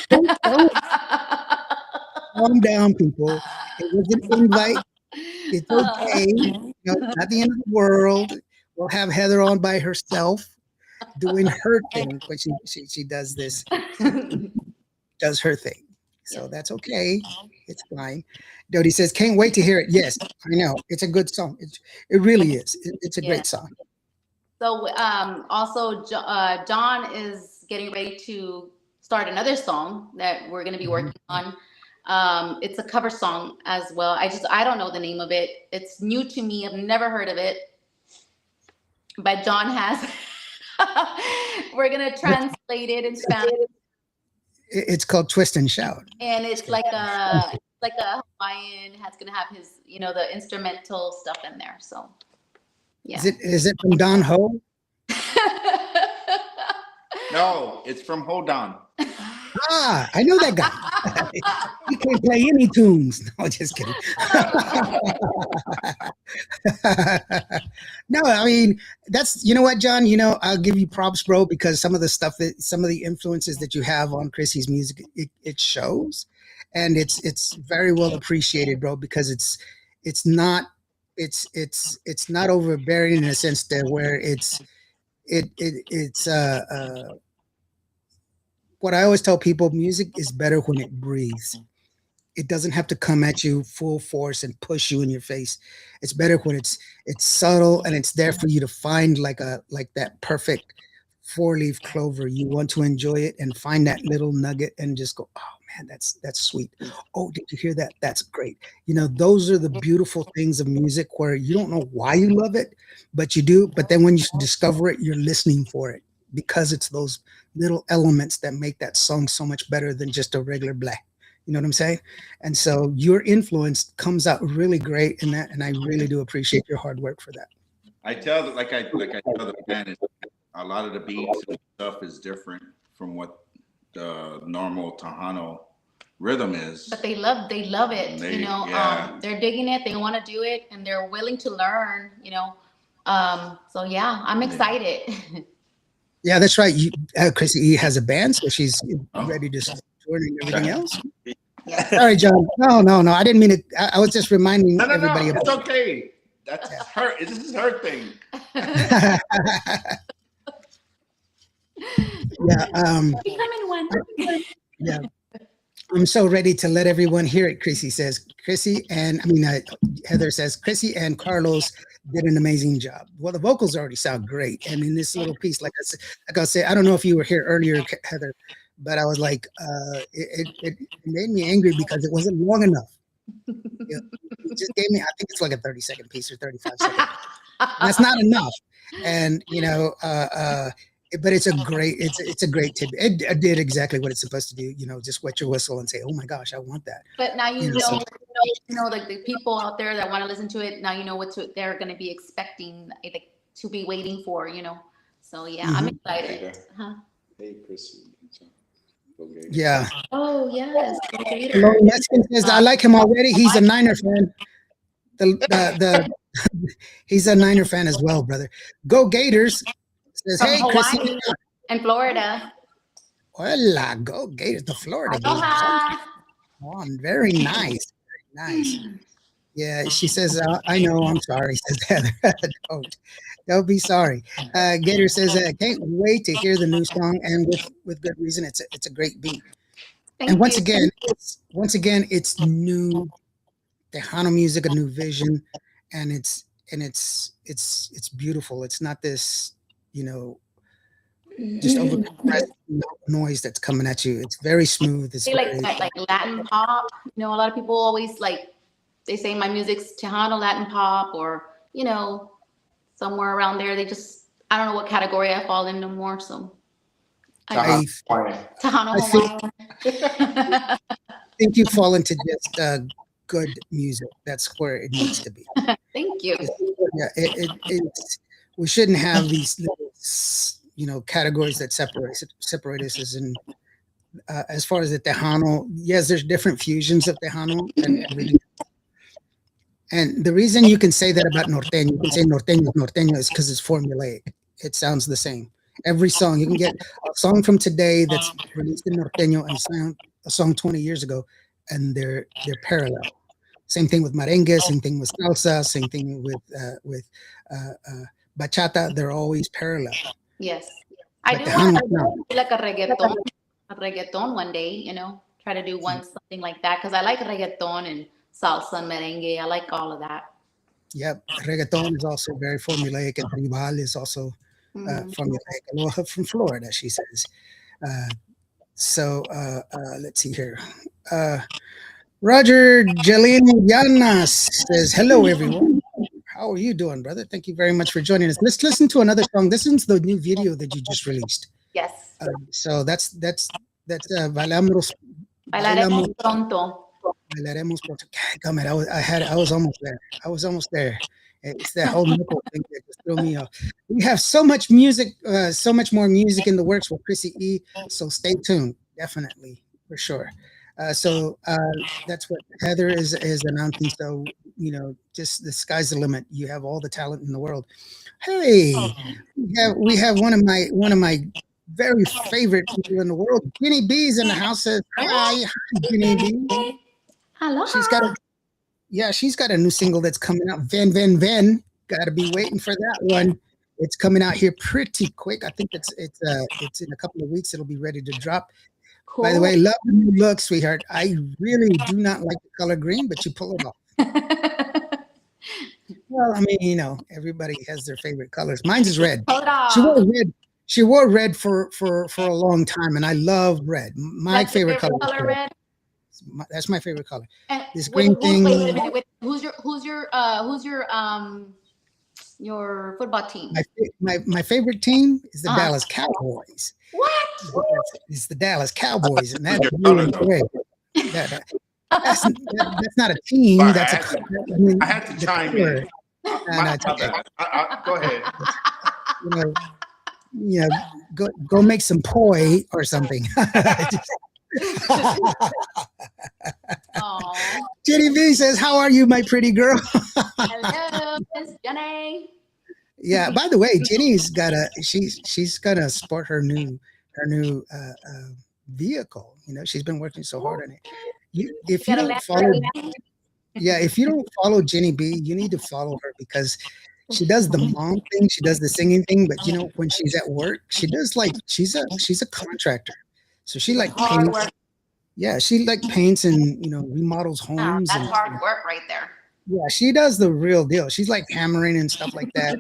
Don't. Calm down, people. It was an invite. It's okay. Not the end of the world. We'll have Heather on by herself doing her thing, but she does this, does her thing. So that's okay. It's fine. Dodie says, "Can't wait to hear it." Yes, I know. It's a good song. It really is. It's a great song. So also, John is getting ready to start another song that we're going to be working on. It's a cover song as well. I don't know the name of it. It's new to me. I've never heard of it. But John has. We're going to translate it in Spanish. It's called Twist and Shout. And it's like a Hawaiian. It's going to have his, the instrumental stuff in there. So, yeah. Is it from Don Ho? No, it's from Hold On. I know that guy. He can't play any tunes. No, just kidding. No, I mean, you know what, John? I'll give you props, bro, because some of the influences that you have on CrissyE's music, it shows, and it's very well appreciated, bro, because it's not overbearing in a sense that where it's what I always tell people, music is better when it breathes. It doesn't have to come at you full force and push you in your face. It's better when it's subtle and it's there for you to find like that perfect 4-leaf clover. You want to enjoy it and find that little nugget and just go, oh man, that's sweet. Oh, did you hear that? That's great. Those are the beautiful things of music where you don't know why you love it, but you do. But then when you discover it, you're listening for it because it's those little elements that make that song so much better than just a regular blah. You know what I'm saying? And so your influence comes out really great in that, and I really do appreciate your hard work for that. I tell the band, a lot of the beats and stuff is different from what the normal Tejano rhythm is. But they love it. They're digging it. They want to do it, and they're willing to learn. So yeah, I'm excited. Yeah, that's right. CrissyE has a band, so she's ready to tour and everything else. Yeah. Sorry, John. No. I didn't mean it. I was just reminding everybody. It's okay. That's her. This is her thing. Yeah. Becoming one. Yeah. I'm so ready to let everyone hear it. Heather says CrissyE and Carlos did an amazing job. Well, the vocals already sound great, and in this little piece, like I said, I don't know if you were here earlier, Heather, but I was like, it made me angry because it wasn't long enough. It just gave me, I think it's like a 30-second piece or 35 seconds. That's not enough, and it but it's a great tip. It did exactly what it's supposed to do. Just wet your whistle and say, "Oh my gosh, I want that." But now So like the people out there that want to listen to it. Now you know they're going to be expecting, like, to be waiting for. So yeah, I'm excited. Huh? Hey, Chrissy. Okay. yeah. Oh yes. Hello, Mexican says, I like him already. He's a Niner fan. The he's a Niner fan as well, brother. Go Gators. Says, From hey, Chrissy. Hawaii and Florida. Hola, go Gators. The Florida Gators. Aloha. On, very nice. Very nice. Yeah, she says, I know, I'm sorry, says Heather. Don't be sorry. Gator says, can't wait to hear the new song, and with good reason. It's a great beat. Thank And once you. again, it's new Tejano music, a new vision, and it's beautiful. It's not this, just overpressed noise that's coming at you. It's very smooth. It's They very, like Latin pop. A lot of people always they say my music's Tejano Latin pop, or somewhere around there. I don't know what category I fall in no more. So I Tejano I think you fall into just good music. That's where it needs to be. Thank you. Yeah, it's we shouldn't have these little, categories that separate us as in as far as the Tejano. Yes, there's different fusions of Tejano, and the reason you can say that about norteño, you can say norteño is because it's formulaic. It sounds the same. Every song, you can get a song from today that's released in norteño and a song 20 years ago, and they're parallel. Same thing with merengue, same thing with salsa, same thing with bachata. They're always parallel. Yes, I But do Tejano, want to no. do like a reggaeton one day. Try to do something like that, because I like reggaeton and salsa and merengue. I like all of that. Yep, reggaeton is also very formulaic, and tribal is also formulaic. Aloha from Florida, she says. So let's see here. Roger Jelin Llanas says, hello, everyone. How are you doing, brother? Thank you very much for joining us. Let's listen to another song. This is the new video that you just released. Yes. So that's Bailamos Bailaremos pronto. Bailaremos Pronto. Come on, I was almost there. It's that whole nickel thing that just threw me off. We have so much music, so much more music in the works with CrissyE. So stay tuned, definitely, for sure. So that's what Heather is announcing. So just the sky's the limit. You have all the talent in the world. Hey, we have one of my very favorite people in the world. Ginny B's in the house. Says hi, Ginny B. Hello. She's got a new single that's coming out. Ven. Got to be waiting for that one. It's coming out here pretty quick. I think it's in a couple of weeks. It'll be ready to drop. Cool. By the way, love the new look, sweetheart. I really do not like the color green, but you pull it off. Well, I mean, everybody has their favorite colors. Mine's is red. Pull it off. She wore red for a long time, and I love red. That's favorite your color. Color red. That's my favorite color. And This green thing. Wait a minute. Who's your football team? My favorite team is the Uh-huh. Dallas Cowboys. What? It's the Dallas Cowboys, and that's blue and gray. That's not a team. Well, That's I had to chime color. in. My bad. Go ahead. Go make some poi or something. Aw. Jenny V says, "How are you, my pretty girl?" Hello, Miss Jenny. Yeah. By the way, Jenny's she's gonna sport her new vehicle. She's been working so hard on it. If you don't follow Jenny B, you need to follow her, because she does the mom thing, she does the singing thing, but when she's at work, she does she's a contractor. So she Hard paints. work. Yeah, she paints and remodels homes. That's and hard work right there. yeah, she does the real deal. She's hammering and stuff like that.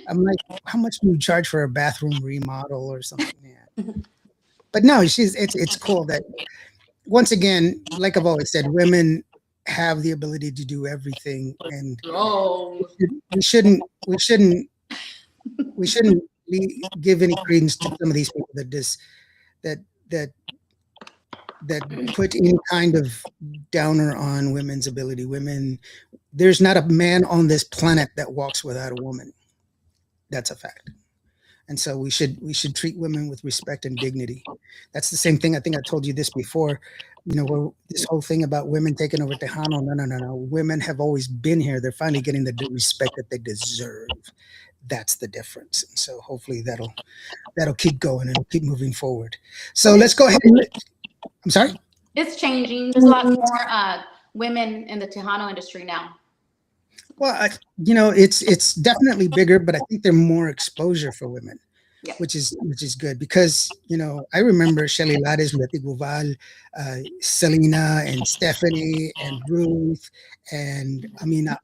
I'm like, how much do you charge for a bathroom remodel or something? Yeah. But no, it's cool that, once again, like I've always said, women have the ability to do everything, and Oh. we shouldn't give any credence to some of these people that that that that put any kind of downer on women's ability. Women, there's not a man on this planet that walks without a woman. That's a fact. And so we should treat women with respect and dignity. That's the same thing. I think I told you this before. This whole thing about women taking over Tejano. No. Women have always been here. They're finally getting the respect that they deserve. That's the difference. And so hopefully that'll keep going and keep moving forward. So let's go ahead. I'm sorry. It's changing. There's a lot more women in the Tejano industry now. Well, it's definitely bigger, but I think there's more exposure for women, which is good because I remember Shelly Lares, Leti Guval, Selena, and Stephanie, and Ruth, and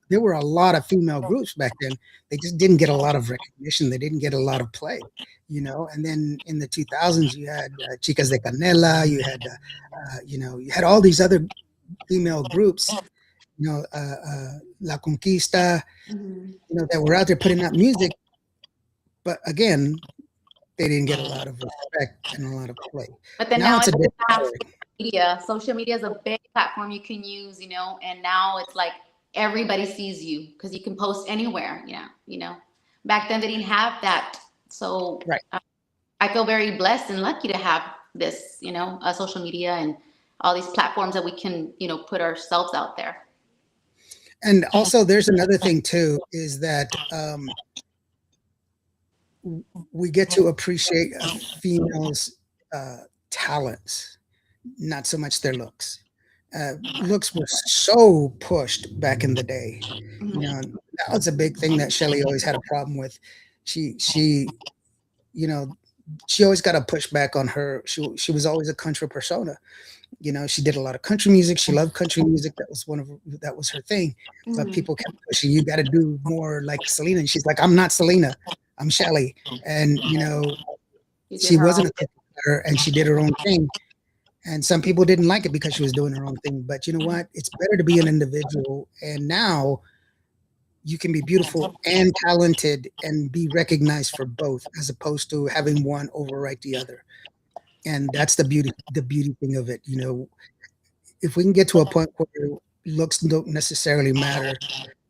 there were a lot of female groups back then. They just didn't get a lot of recognition. They didn't get a lot of play, And then in the 2000s, you had Chicas de Canela. You had, you had all these other female groups. La Conquista, that were out there putting out music, but again, they didn't get a lot of respect and a lot of play. But then now it's a different media. Social media is a big platform you can use, and now it's like everybody sees you because you can post anywhere. Back then they didn't have that, so right. I feel very blessed and lucky to have this, social media and all these platforms that we can, put ourselves out there. And also there's another thing too, is that we get to appreciate a female's talents, not so much their looks. Looks were so pushed back in the day. That was a big thing that Shelly always had a problem with. She always got to push back on her. She was always a country persona. She did a lot of country music. She loved country music. That was her thing. But people kept pushing, you got to do more like Selena. And she's like, I'm not Selena. I'm Shelly. And, she wasn't a country singer, and she did her own thing. And some people didn't like it because she was doing her own thing. But you know what? It's better to be an individual. And now you can be beautiful and talented and be recognized for both, as opposed to having one overwrite the other. And that's the beauty thing of it. If we can get to a point where looks don't necessarily matter,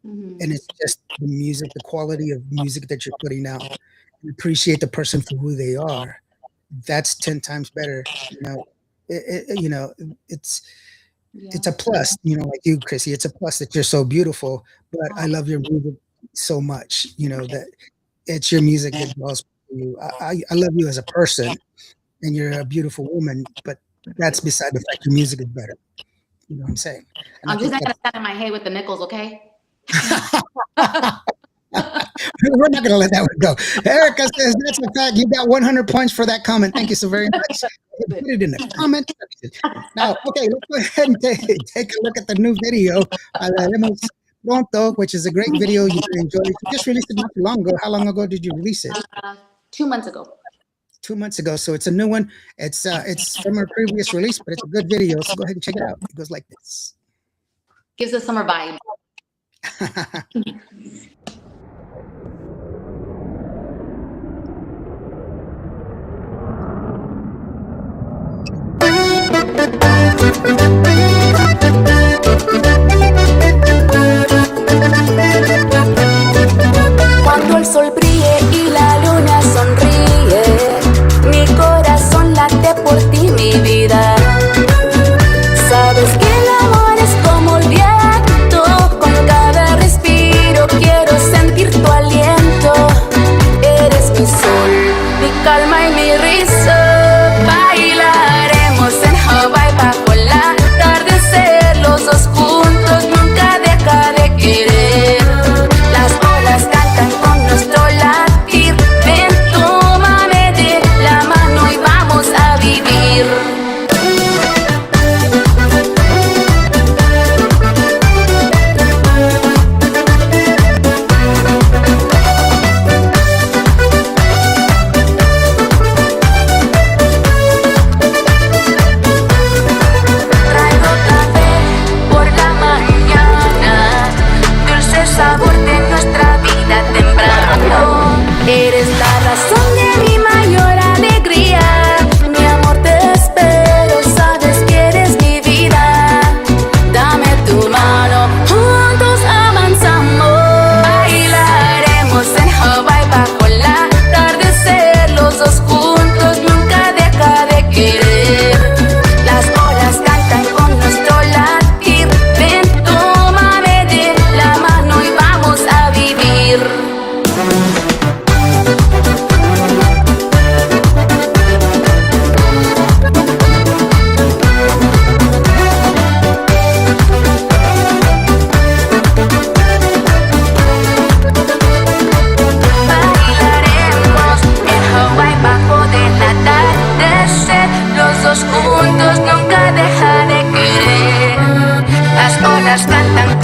and it's just the music, the quality of music that you're putting out, and appreciate the person for who they are, that's 10 times better. It's a plus, like you, CrissyE, it's a plus that you're so beautiful, but I love your music so much, that it's your music that draws you. I love you as a person, and you're a beautiful woman, but that's beside the fact your music is better. You know what I'm saying? And I'm just not going to stand in my head with the nickels, okay? We're not going to let that one go. Erica says, that's a fact. You got 100 points for that comment. Thank you so very much. Put it in the comment section. Now, okay, let's go ahead and take a look at the new video, Hablaremos Pronto, which is a great video you can enjoy. You just released it not too long ago. How long ago did you release it? 2 months ago. 2 months ago, so it's a new one. It's from our previous release, but it's a good video, so go ahead and check it out. It goes like this. Gives us summer vibe. Cuando el sol brille y la luna sonríe, mi corazón late por ti, mi vida. Sabes que el amor es como el viento, con cada respiro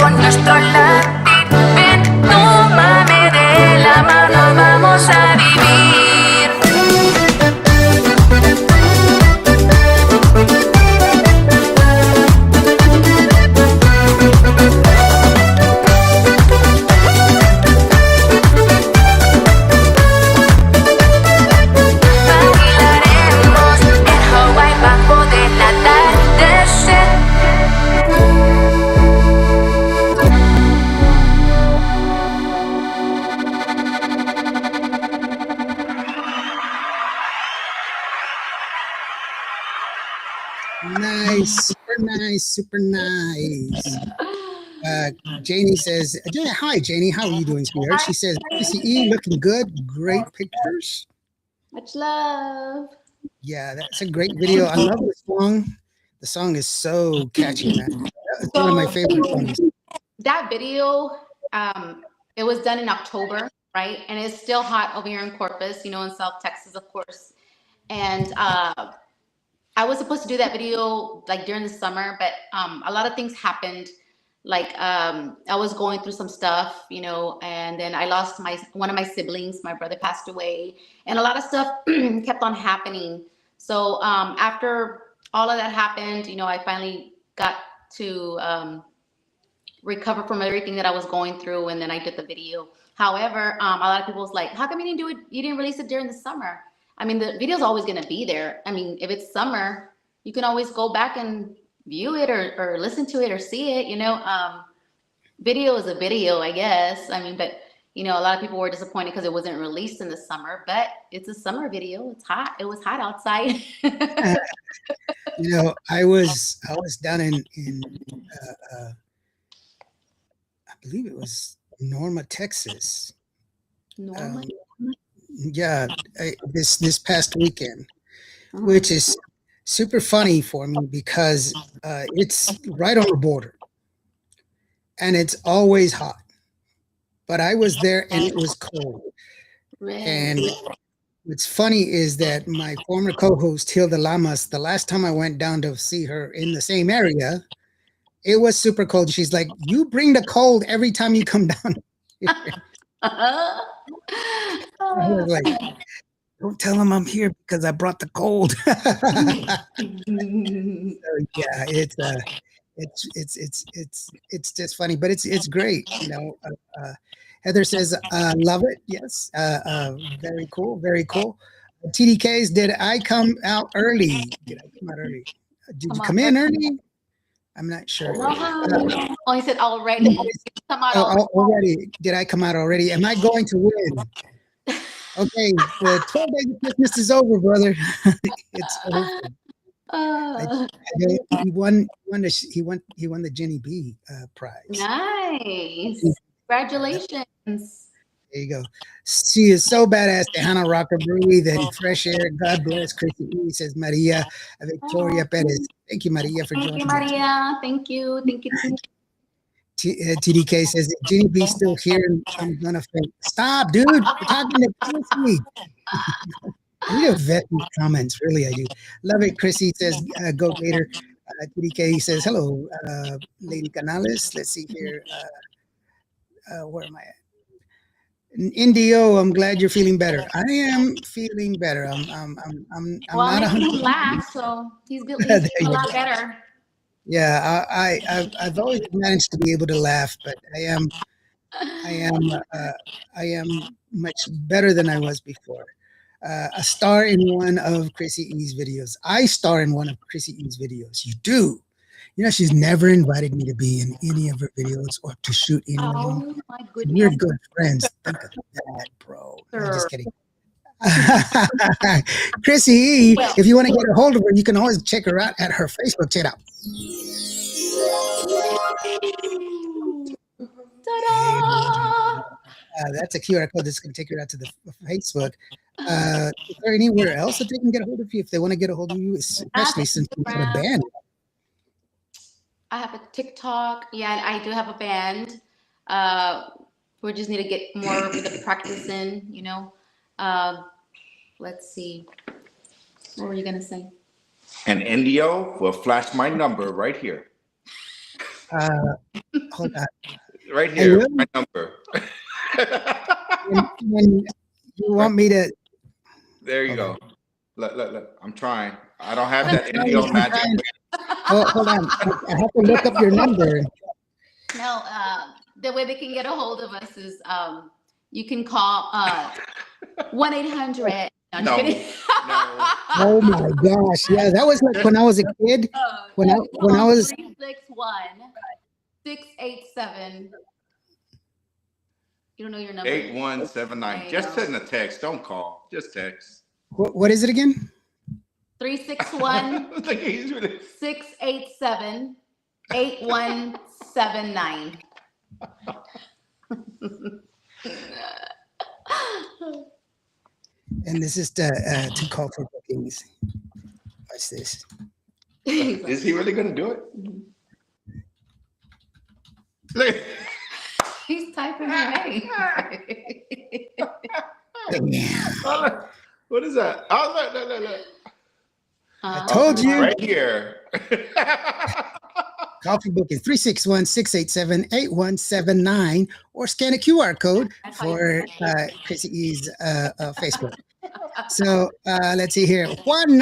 con nuestro latir. Ven, tómame de la mano, vamos a vivir. Bailaremos en Hawái bajo del atardecer. Nice, super nice, super nice. Janie says, hi, Janie. How are you doing, sweetheart? She says, CrissyE, looking good. Great pictures. Much love. Yeah, that's a great video. I love the song. The song is so catchy, man. It's one of my favorite songs. That video, it was done in October, right? And it's still hot over here in Corpus, you know, in South Texas, of course. And I was supposed to do that video like during the summer, but a lot of things happened. Like I was going through some stuff, you know, and then I lost one of my siblings. My brother passed away, and a lot of stuff kept on happening. So after all of that happened, you know, I finally got to recover from everything that I was going through, and then I did the video. However, a lot of people was like, "How come you didn't do it? You didn't release it during the summer?" I mean, the video's always going to be there. I mean, if it's summer, you can always go back and view it or listen to it or see it, you know. Video is a video, I guess. I mean, but, you know, a lot of people were disappointed because it wasn't released in the summer, but it's a summer video. It's hot. It was hot outside. You know, I was down in I believe it was Norma, Texas. Normal. Yeah, this past weekend, which is super funny for me because it's right on the border and it's always hot. But I was there and it was cold. And what's funny is that my former co-host Hilda Lamas, the last time I went down to see her in the same area, it was super cold. She's like, "You bring the cold every time you come down here." I was like, "Don't tell them I'm here because I brought the cold." So, yeah, it's just funny, but it's great, you know. Heather says, "Love it." Yes, very cool, very cool. TDKs, did I come out early? Did I come out early? Did you come in early? I'm not sure. Oh, he said already. Come out Already. Did I come out already? Am I going to win? Okay, the 12 days of Christmas is over, brother. It's over. He won the Jenny B prize. Nice. Congratulations. There you go. She is so badass. Hannah Rocker Breathe and Fresh Air. God bless CrissyE, says Maria Victoria Perez. Thank you, Maria, for joining Thank you, Maria. Thank you. Thank you. TDK says, Jenny B still here. I'm gonna faint. Stop, dude. We're talking to Chrissy. I need to vet these comments. Really, I do. Love it. Chrissy says, go later. TDK says, hello, Lady Canales. Let's see here. Where am I at? Indio, I'm glad you're feeling better. I am feeling better. I'm Well, not making him laugh, so he's a lot better. Yeah, I've always managed to be able to laugh, but I am much better than I was before. A star in one of CrissyE's videos. I star in one of CrissyE's videos. You do. You know, she's never invited me to be in any of her videos or to shoot any of them. Oh my goodness. We're good friends. Think of that, bro. No, just kidding. CrissyE, if you want to get a hold of her, you can always check her out at her Facebook. Check it out. Ta-da! That's a QR code that's going to take you out to the Facebook. Is there anywhere else that they can get a hold of you if they want to get a hold of you, especially since you have a band? I have a TikTok. Yeah, I do have a band. We just need to get more of the practice in, you know. Let's see. What were you going to say? And Indio will flash my number right here. Hold on. Right Hey, here, Will, my number. when you want me to, There you hold on. go. Look. I'm trying. I don't have I'm that trying, NDO I'm magic. trying. Hold on. I have to look up your number. No, the way they can get a hold of us is you can call 1-800. No, No, just kidding. no. Oh my gosh. Yeah, that was like when I was a kid. When I was 361-687. You don't know your number? 8179. There you Just go. send a text. Don't call. Just text. what is it again? 361 Look, he's really- 687 8179. And this is to call for bookings. What's this? Is he really gonna do it? Look. He's typing away. What is that? Oh, look. I told you. Right here. Call for bookings 361-687-8179 or scan a QR code for CrissyE's Facebook. So let's see here. Juan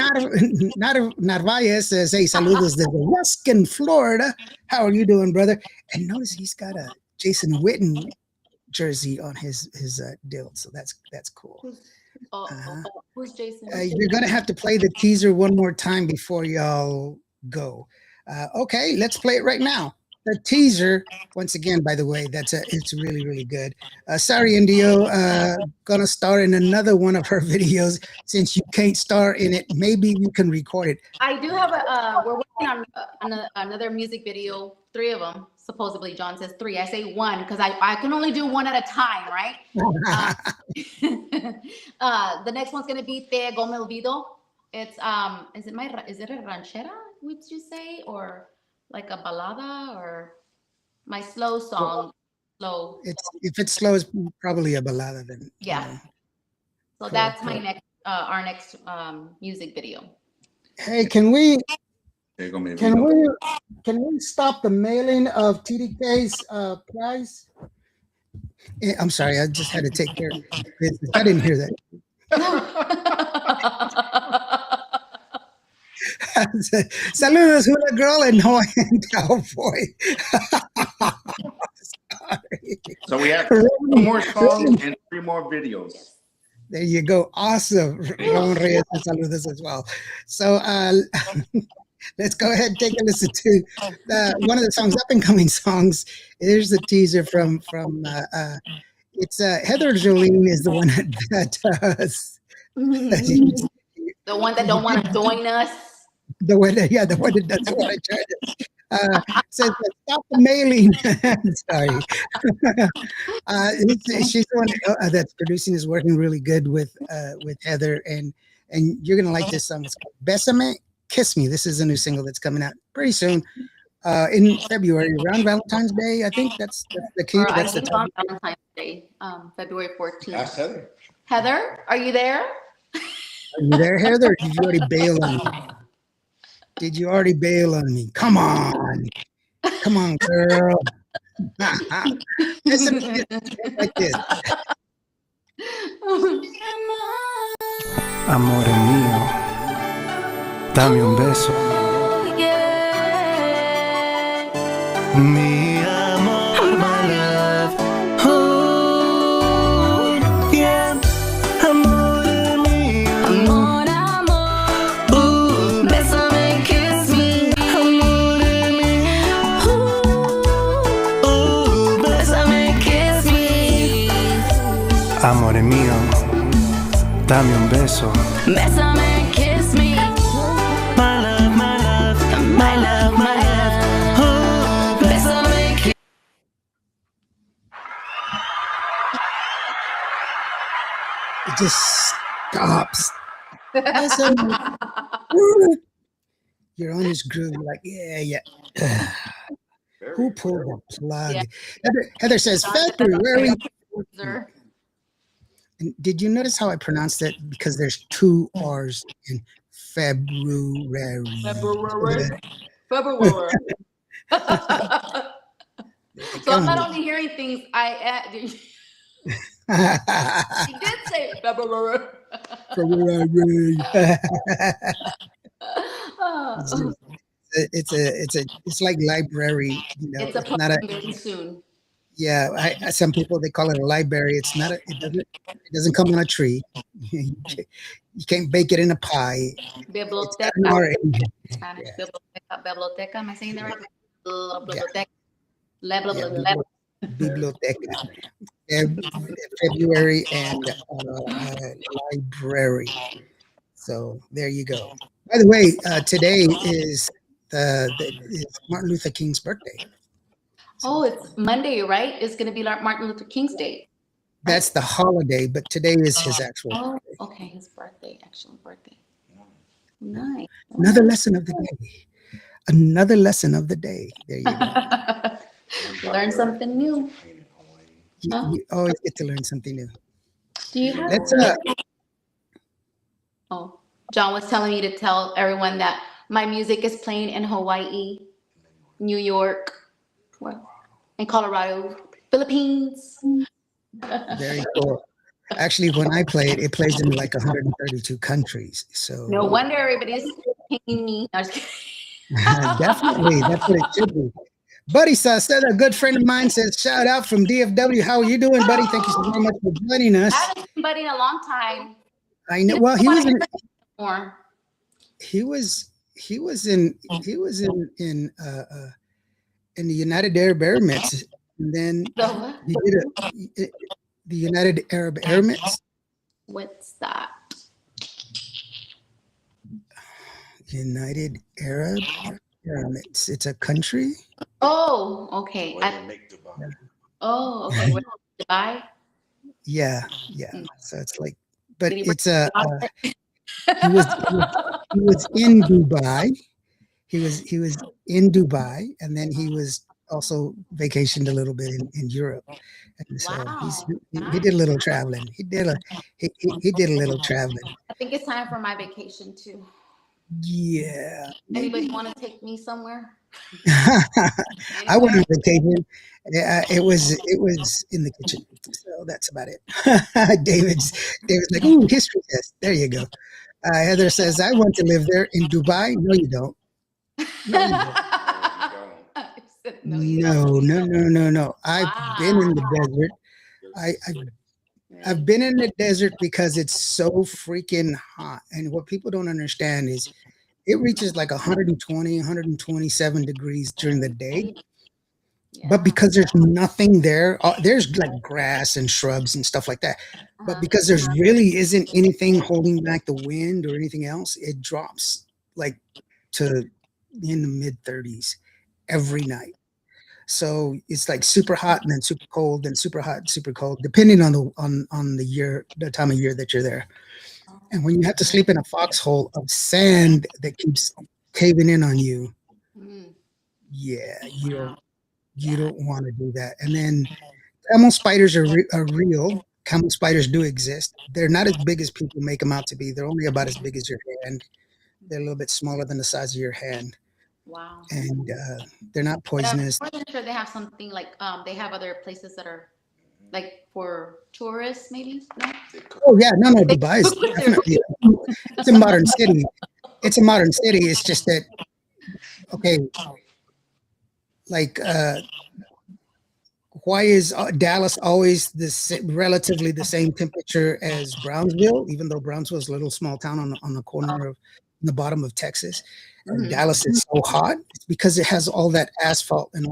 Narvaez says, hey, saludos desde Ruskin, Florida. How are you doing, brother? And notice he's got a Jason Witten jersey on his deal. So that's cool. Who's Jason? You're going to have to play the teaser one more time before y'all go. Okay, let's play it right now. The teaser, once again, by the way, it's really, really good. Sorry, Indio, gonna star in another one of her videos. Since you can't star in it, maybe you can record it. I do have we're working on another music video, 3 of them. Supposedly, John says 3. I say 1 because I can only do 1 at a time, right? The next one's gonna be Te Go Me Olvido. It's is it a ranchera, would you say, or like a balada, or my slow song? Slow. If it's slow, it's probably a balada then. Yeah. So Cool, that's cool. my next our next music video. Hey, can we There you go, maybe. can we stop the mailing of TDK's prize? I'm sorry, I just had to take care of business. I didn't hear that. Saludos, hula girl and Hawaiian cowboy. Sorry. So we have 2 more songs and 3 more videos. There you go. Awesome. Ramon Reyes and saludos as well. So let's go ahead and take a listen to one of the songs, up and coming songs. Here's the teaser from it's Heather Jolene is the one that does. The one that don't want to join us. The one that doesn't want to try to says stop the mailing. Sorry. She's the one that's producing, is working really good with Heather, and you're gonna like this song. It's called Besame, Kiss Me. This is a new single that's coming out pretty soon in February, around Valentine's Day. I think that's the key. Or I That's the think time. on Valentine's Day, February 14th. Ask Heather. Heather, are you there? Are you there, Heather? Or did you already bail on me? Did you already bail on me? Come on, girl. Listen to this, like this. Amore mío, dame un beso. Mi amor, my love. Oh, yeah. Amore mío. Amor, amor, bésame, kiss me. Amore mío. Oh, Bésame, kiss me. amore mío, dame un beso. Bésame, kiss me. My love, my love. My love, my love. Oh, Bésame, kiss It just stops. You're on this groove. You're like, yeah. Who pulled the plug? Yeah. Heather says February. Sir. And did you notice how I pronounced it? Because there's 2 R's in February. February. So I'm Come not on. only hearing things. He did say. Blah, blah, blah, blah. Oh. It's like library. It's a It's not a. very soon. Yeah, some people they call it a library. It's not a. It doesn't come on a tree. You can't bake it in a pie. It's got an Biblioteca. R in it. Spanish. Yeah, Biblioteca. Am I saying that right? yeah, Biblioteca. Blah, blah, yeah. blah, blah. Biblioteca. February and library. So there you go. By the way, today is is Martin Luther King's birthday. Oh, it's Monday, right? It's going to be like Martin Luther King's Day. That's the holiday, but today is his actual Oh, birthday. okay. His birthday, actual birthday. Nice. Another lesson of the day. Another lesson of the day. There you go. Learn something new. You always get to learn something new. Do you have? Let's Oh, John was telling me to tell everyone that my music is playing in Hawaii, New York, in Colorado, Philippines. very cool. Actually, when I play it, it plays in like 132 countries. So No wonder everybody's paying me. No, I was kidding. definitely, that's what it should be. Buddy said a good friend of mine says, shout out from DFW. How are you doing, buddy? Thank you so very much for joining us. I haven't seen Buddy in a long time. I know. Well, he was More. in the United Arab Emirates, and then So, he did the United Arab Emirates. what's that? United Arab Emirates. It's a country. Oh, okay. Oh, okay. Where- Dubai. Yeah. So it's like, but Did he it's a. He was in Dubai. He was in Dubai, and then he was also vacationed a little bit in Europe. And so Wow. he did a little traveling. He did a little traveling. I think it's time for my vacation too. Yeah. Anybody want to take me somewhere? I went on vacation. It was in the kitchen. So that's about it. David's like, ooh, history test. There you go. Heather says, I want to live there in Dubai. No, you don't. No, you don't. I said, no, you don't. No. I've been in the desert. I've been in the desert because it's so freaking hot. And what people don't understand is it reaches like 120, 127 degrees during the day. Yeah. But because there's nothing there, there's like grass and shrubs and stuff like that. But because there's really isn't anything holding back the wind or anything else, it drops like to in the mid 30s every night. So it's like super hot and then super cold and super hot and super cold, depending on the time of year that you're there. And when you have to sleep in a foxhole of sand that keeps caving in on you, yeah, you don't want to do that. And then camel spiders are real. Camel spiders do exist. They're not as big as people make them out to be. They're only about as big as your hand. They're a little bit smaller than the size of your hand. Wow. And they're not poisonous. I'm sure they have something like they have other places that are like for tourists, maybe. No? Oh yeah, no, Dubai is definitely it's a modern city. It's a modern city. It's just that okay, like why is Dallas always relatively the same temperature as Brownsville, even though Brownsville is a little small town on the corner of the bottom of Texas? And Dallas is so hot. It's because it has all that asphalt and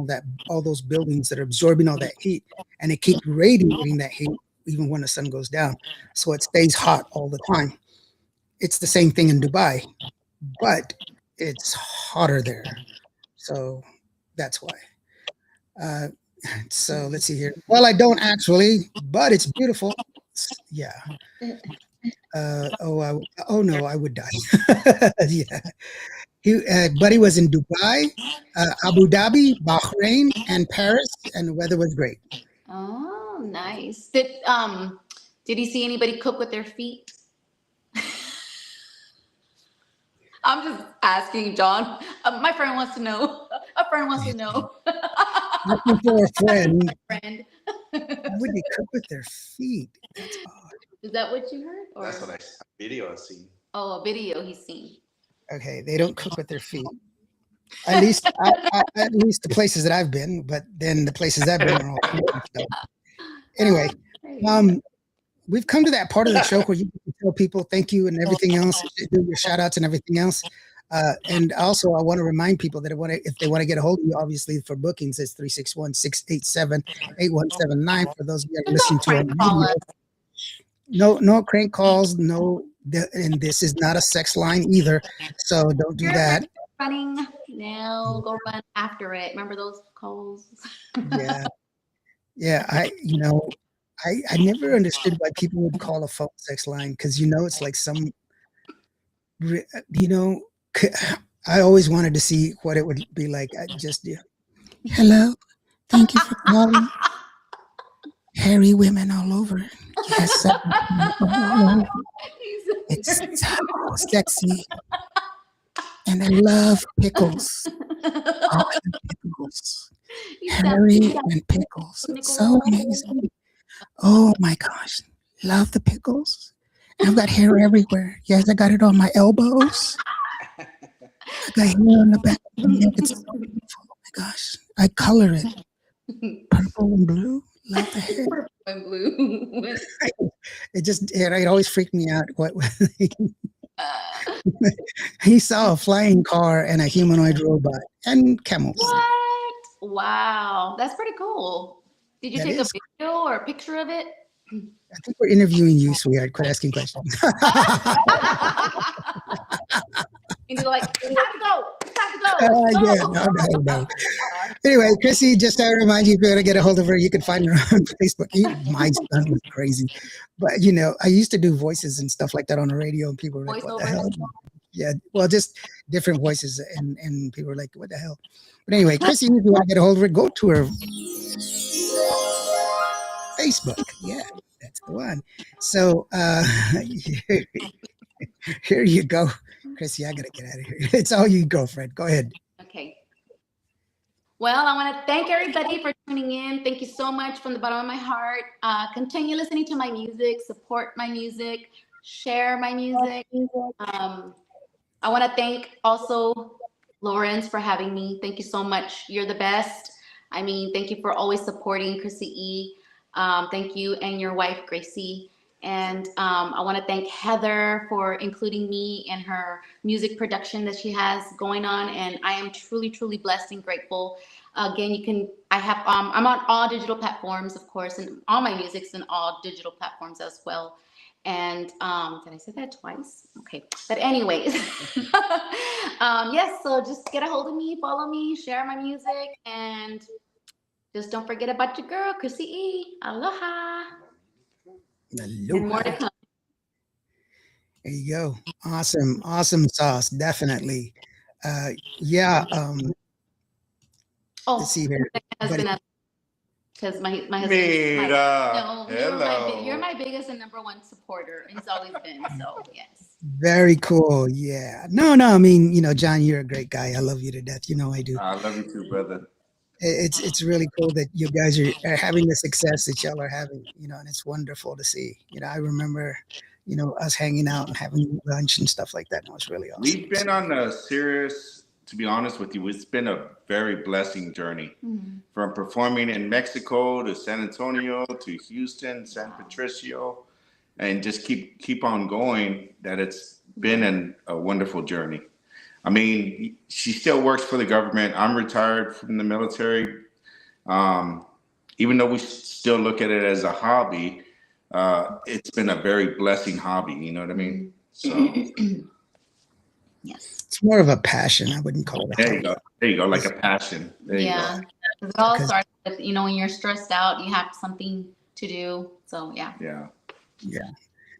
all those buildings that are absorbing all that heat, and it keeps radiating that heat even when the sun goes down. So it stays hot all the time. It's the same thing in Dubai, but it's hotter there. So that's why. So let's see here. Well, I don't actually, but it's beautiful. Yeah. No, I would die. Yeah. Buddy was in Dubai, Abu Dhabi, Bahrain, and Paris, and the weather was great. Oh, nice. Did he see anybody cook with their feet? I'm just asking, John. My friend wants to know. A friend wants to know. Looking for a friend. Friend. Why would they cook with their feet? That's odd. Is that what you heard? Or? That's what video I seen. Oh, a video he's seen. Okay, they don't cook with their feet. At least the places that I've been, but then the places I've been are all stuff. Anyway, we've come to that part of the show where you can tell people thank you and everything else, do your shout outs and everything else. And also, I want to remind people that if they want to get a hold of you, obviously for bookings, it's 361-687-8179 for those of you that are listening to it. No crank calls, and this is not a sex line either, so don't do that. Running now, go run after it. Remember those calls? Yeah. I never understood why people would call a phone sex line, because it's like some, I always wanted to see what it would be like. Hello, thank you for calling. Hairy women all over. Yes, it's so sexy, and I love pickles. Oh, pickles, hairy and pickles. It's so amazing. Oh my gosh, love the pickles. I've got hair everywhere. Yes, I got it on my elbows. I got hair on the back of my neck. It's so beautiful. Oh my gosh, I color it purple and blue. Love the hair. Purple and blue. It always freaked me out. He saw a flying car and a humanoid robot and camels. What? Wow, that's pretty cool. Did you take a video or a picture of it? I think we're interviewing you, sweetheart. Quit asking questions. And you're like, it's time to go. No. Anyway, CrissyE, just to remind you, if you want to get a hold of her, you can find her on Facebook. My son was crazy. But, I used to do voices and stuff like that on the radio, and people were like, what the hell? Yeah, well, just different voices, and people were like, what the hell? But anyway, CrissyE, if you want to get a hold of her, go to her Facebook. Yeah, that's the one. So here you go. CrissyE, I got to get out of here. It's all you, girlfriend. Go ahead. Okay. Well, I want to thank everybody for tuning in. Thank you so much from the bottom of my heart. Continue listening to my music, support my music, share my music. I want to thank also Lawrence for having me. Thank you so much. You're the best. I mean, thank you for always supporting CrissyE. Thank you and your wife, Gracie. And I want to thank Heather for including me in her music production that she has going on. And I am truly, truly blessed and grateful. Again, I'm on all digital platforms, of course, and all my music's in all digital platforms as well. And did I say that twice? Okay. But anyways, yes, so just get a hold of me, follow me, share my music, and just don't forget about your girl, CrissyE. Aloha. And more to come. There you go. Awesome sauce. Definitely. Yeah. Let's see here. Because my husband. Mira, You're my biggest and number one supporter. He's always been. So yes. Very cool. Yeah. No. I mean, John, you're a great guy. I love you to death. I do. I love you too, brother. It's really cool that you guys are having the success that y'all are having, and it's wonderful to see. I remember, us hanging out and having lunch and stuff like that. And it was really awesome. We've been on a serious, to be honest with you, it's been a very blessing journey. Mm-hmm. From performing in Mexico to San Antonio to Houston, San Patricio, and just keep on going. That it's been a wonderful journey. I mean, she still works for the government. I'm retired from the military. Even though we still look at it as a hobby, it's been a very blessing hobby. You know what I mean? So, yes, it's more of a passion. I wouldn't call it a hobby. There you go, like a passion. There you go. It all starts with, when you're stressed out, you have something to do. So, yeah.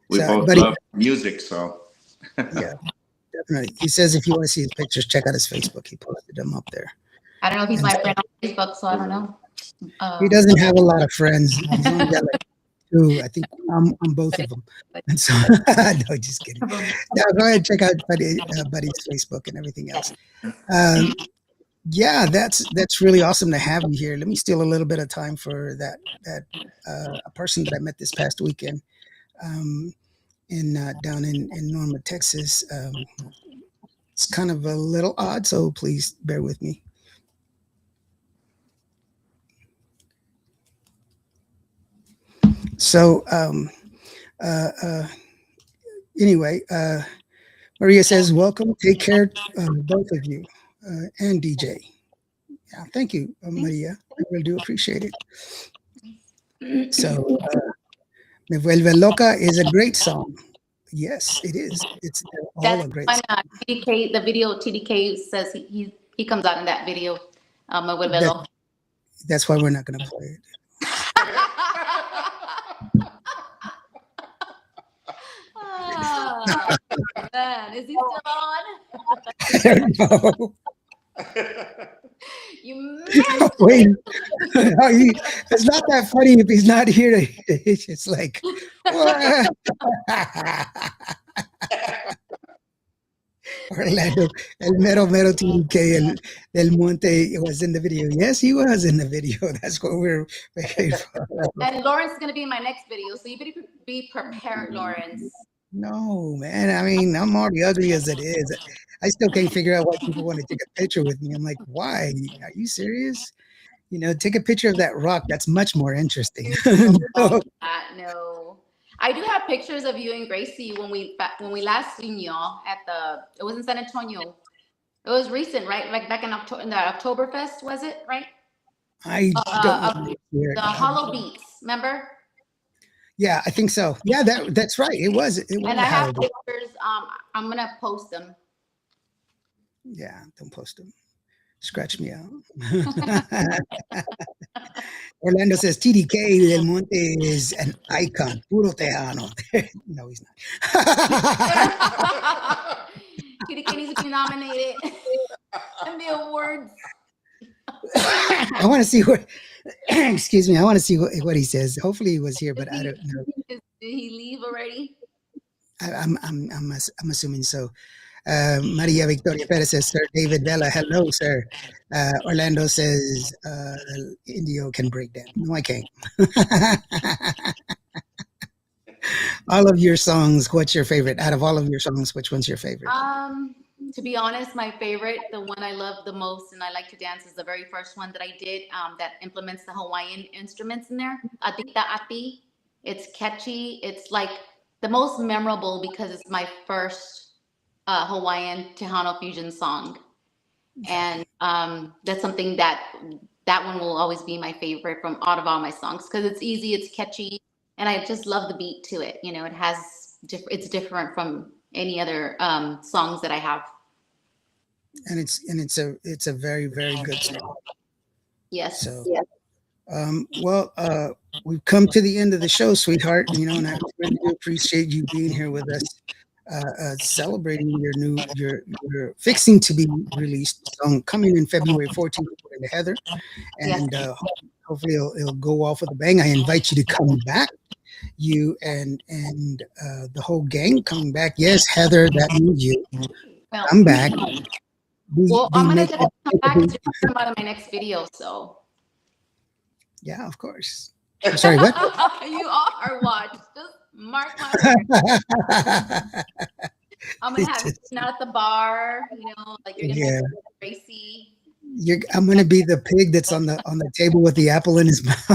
We both love music, so. Yeah. Definitely. He says if you want to see his pictures, check out his Facebook. He posted them up there. I don't know if he's my friend on Facebook, so I don't know. He doesn't have a lot of friends. He's only got like too. I think I'm on both of them. And so, no, just kidding. No, go ahead and check out Buddy's Facebook and everything else. Yeah, that's really awesome to have you here. Let me steal a little bit of time for that a person that I met this past weekend in down in Norma, Texas. It's kind of a little odd, so please bear with me. So anyway, Maria says, welcome. Take care, both of you, and DJ. Yeah, thank you, Maria. I really do appreciate it. So, Me Vuelve Loca is a great song. Yes, it is. It's all a great song. TDK, the video TDK says he comes out in that video. Me Vuelve Loca. That's why we're not going to play it. Man, is he still on? I don't know. You Wait, it's not that funny if he's not here. It's just like, what? Orlando, el mero TDK, el Monte was in the video. Yes, he was in the video. That's what we're making for. And Lawrence is going to be in my next video, so you better be prepared, Lawrence. No, man. I mean, I'm already ugly as it is. I still can't figure out why people want to take a picture with me. I'm like, why? Are you serious? You know, take a picture of that rock. That's much more interesting. No. No. I do have pictures of you and CrissyE when we last seen y'all at it was in San Antonio. It was recent, right? Like back in October, in the Oktoberfest, was it, right? I don't know. The Hollow Beats, remember? Yeah, I think so. Yeah, that's right. It was. And I have pictures. I'm gonna post them. Yeah, don't post them. Scratch me out. Orlando says TDK Del Monte is an icon. Puro Tejano. No, he's not. TDK needs to be nominated in the awards. I want to see what. Excuse me. I want to see what he says. Hopefully he was here, but I don't know. Did he leave already? I'm assuming so. Maria Victoria Perez says, Sir David Vela, hello, sir. Orlando says, Indio can break down. No, I can't. All of your songs, what's your favorite? Out of all of your songs, which one's your favorite? To be honest, my favorite, the one I love the most and I like to dance, is the very first one that I did that implements the Hawaiian instruments in there. Adita Ati. It's catchy. It's like the most memorable because it's my first Hawaiian Tejano fusion song. And that's something that one will always be my favorite from out of all my songs because it's easy, it's catchy, and I just love the beat to it. You know, it's different from any other songs that I have. And it's a very, very good song. Yes. So, well, we've come to the end of the show, sweetheart. You know, and I really do appreciate you being here with us, celebrating your fixing to be released song coming in February 14th to Heather, and hopefully it'll go off with a bang. I invite you to come back. You and the whole gang coming back. Yes, Heather, that means you. Well, come back. I'm gonna come back to talk about in my next video. So. Yeah, of course. I'm sorry, what? You are what? Just mark my words. I'm gonna have you at the bar. You know, like you're gonna have CrissyE. I'm gonna be the pig that's on the table with the apple in his mouth.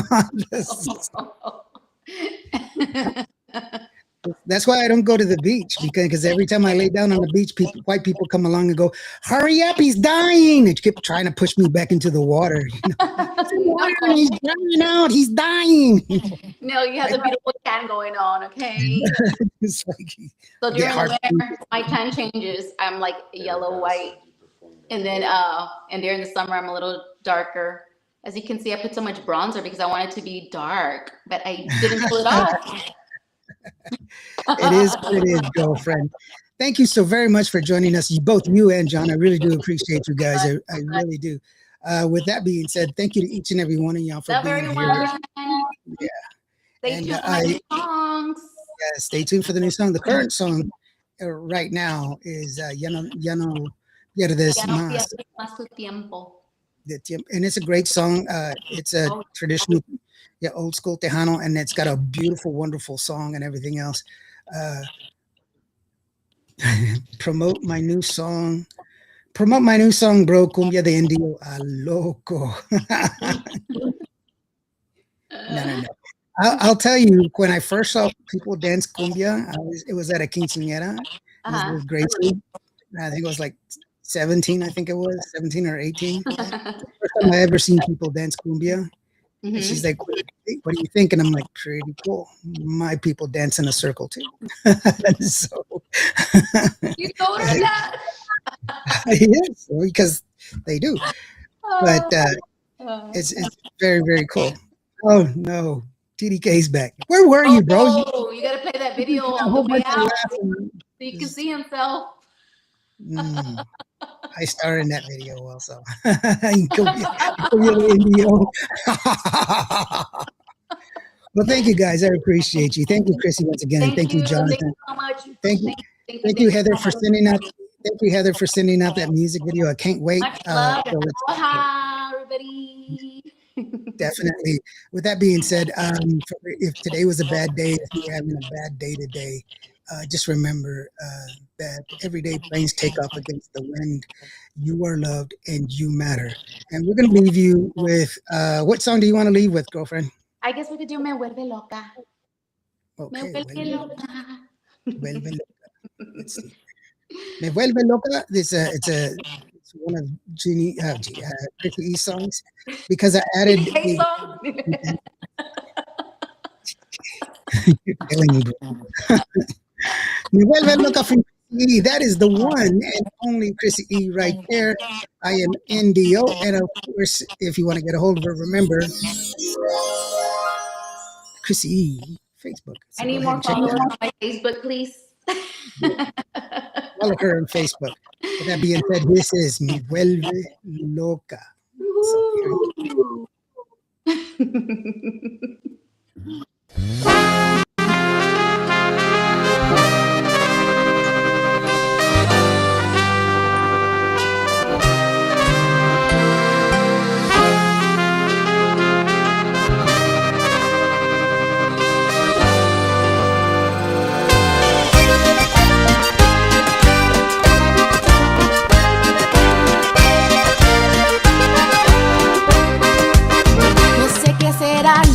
That's why I don't go to the beach because every time I lay down on the beach, white people come along and go, "Hurry up, he's dying!" They keep trying to push me back into the water. You know? He's dying out. He's dying. No, you have the beautiful tan going on. Okay. It's like, so during the winter, my tan changes. I'm like yellow, white, and then and during the summer, I'm a little darker. As you can see, I put so much bronzer because I want it to be dark, but I didn't pull it off. It is what it is, girlfriend. Thank you so very much for joining us, both you and John. I really do appreciate you guys. I really do. With that being said, thank you to each and every one of y'all for being here. Yeah. Stay And tuned for my new songs. stay tuned for the new song. The current song right now is Ya no pierdes Ya no más pierdas más tu tiempo. de tiempo. And it's a great song. It's a traditional, old school Tejano, and it's got a beautiful, wonderful song and everything else. Promote my new song. Promote my new song, bro. Cumbia de Indio a loco. No. I'll tell you, when I first saw people dance cumbia, it was at a quinceañera. It was with Gracie. I think it was like 17, I think it was 17 or 18. First time I ever seen people dance cumbia. And she's like, what do you think? And I'm like, pretty cool. My people dance in a circle too. So You told her that? yes, because they do. But it's very, very cool. Oh no, TDK's back. Where were you, bro? Oh, you gotta play that video on the way out so you can see himself. I starred in that video also. Indio. Well, thank you guys. I appreciate you. Thank you, CrissyE, once again. Thank you, Jonathan. Thank you so much. Thank you, Heather, for sending out. Thank you, Heather, for sending out that music video. I can't wait. Much love. Aloha, everybody. Definitely. With that being said, if today was a bad day, if you're having a bad day today, just remember that every day planes take off against the wind. You are loved and you matter. And we're going to leave you with, what song do you want to leave with, girlfriend? I guess we could do Me Vuelve Loca. Okay. Me Vuelve Loca. Vuelve Loca. Let's see. Me Vuelve Loca. It's one of CrissyE's songs because I added. Hey, song. You're killing me, bro. Me Vuelve Loca from CrissyE. That is the one and only CrissyE right there. I am NDO, and of course, if you want to get a hold of her, remember CrissyE Facebook. So I need more followers on my Facebook, please. Follow her on Facebook. With that being said, this is Me Vuelve Loca.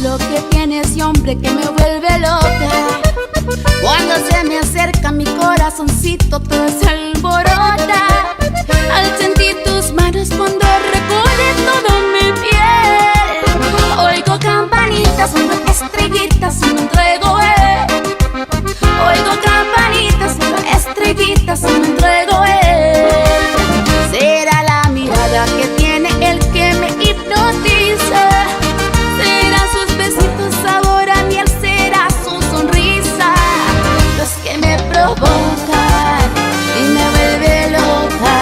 Lo que tiene ese hombre que me vuelve loca. Cuando se me acerca mi corazoncito todo se alborota. Al sentir tus manos cuando recorre todo mi piel. Oigo campanitas, oigo estrellitas y me entrego Oigo campanitas, oigo estrellitas y me entrego Será la mirada que tiene el que me hipnotiza. Sabor a miel será su sonrisa, los que me provocan y me vuelve loca,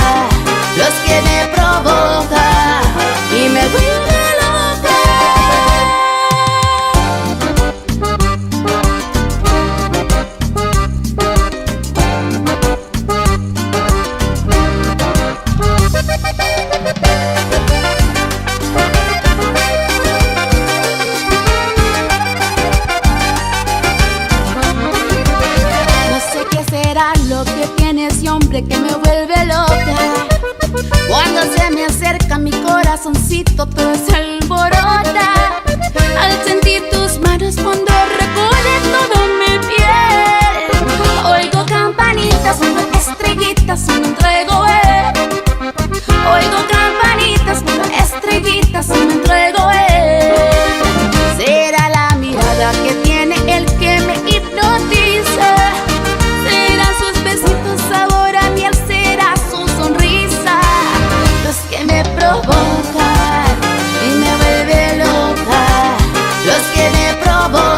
los que me provocan y me vuelve que me vuelve loca. Cuando se me acerca mi corazoncito todo se alborota. Al sentir tus manos cuando recorre todo mi piel. Oigo campanitas, oigo estrellitas y me entrego Oigo campanitas, oigo estrellitas y me entrego Será la mirada que tiene el que me hipnotiza. Serán sus besitos sabor a miel, será su sonrisa, los que me provocan y me vuelve loca, los que me provocan.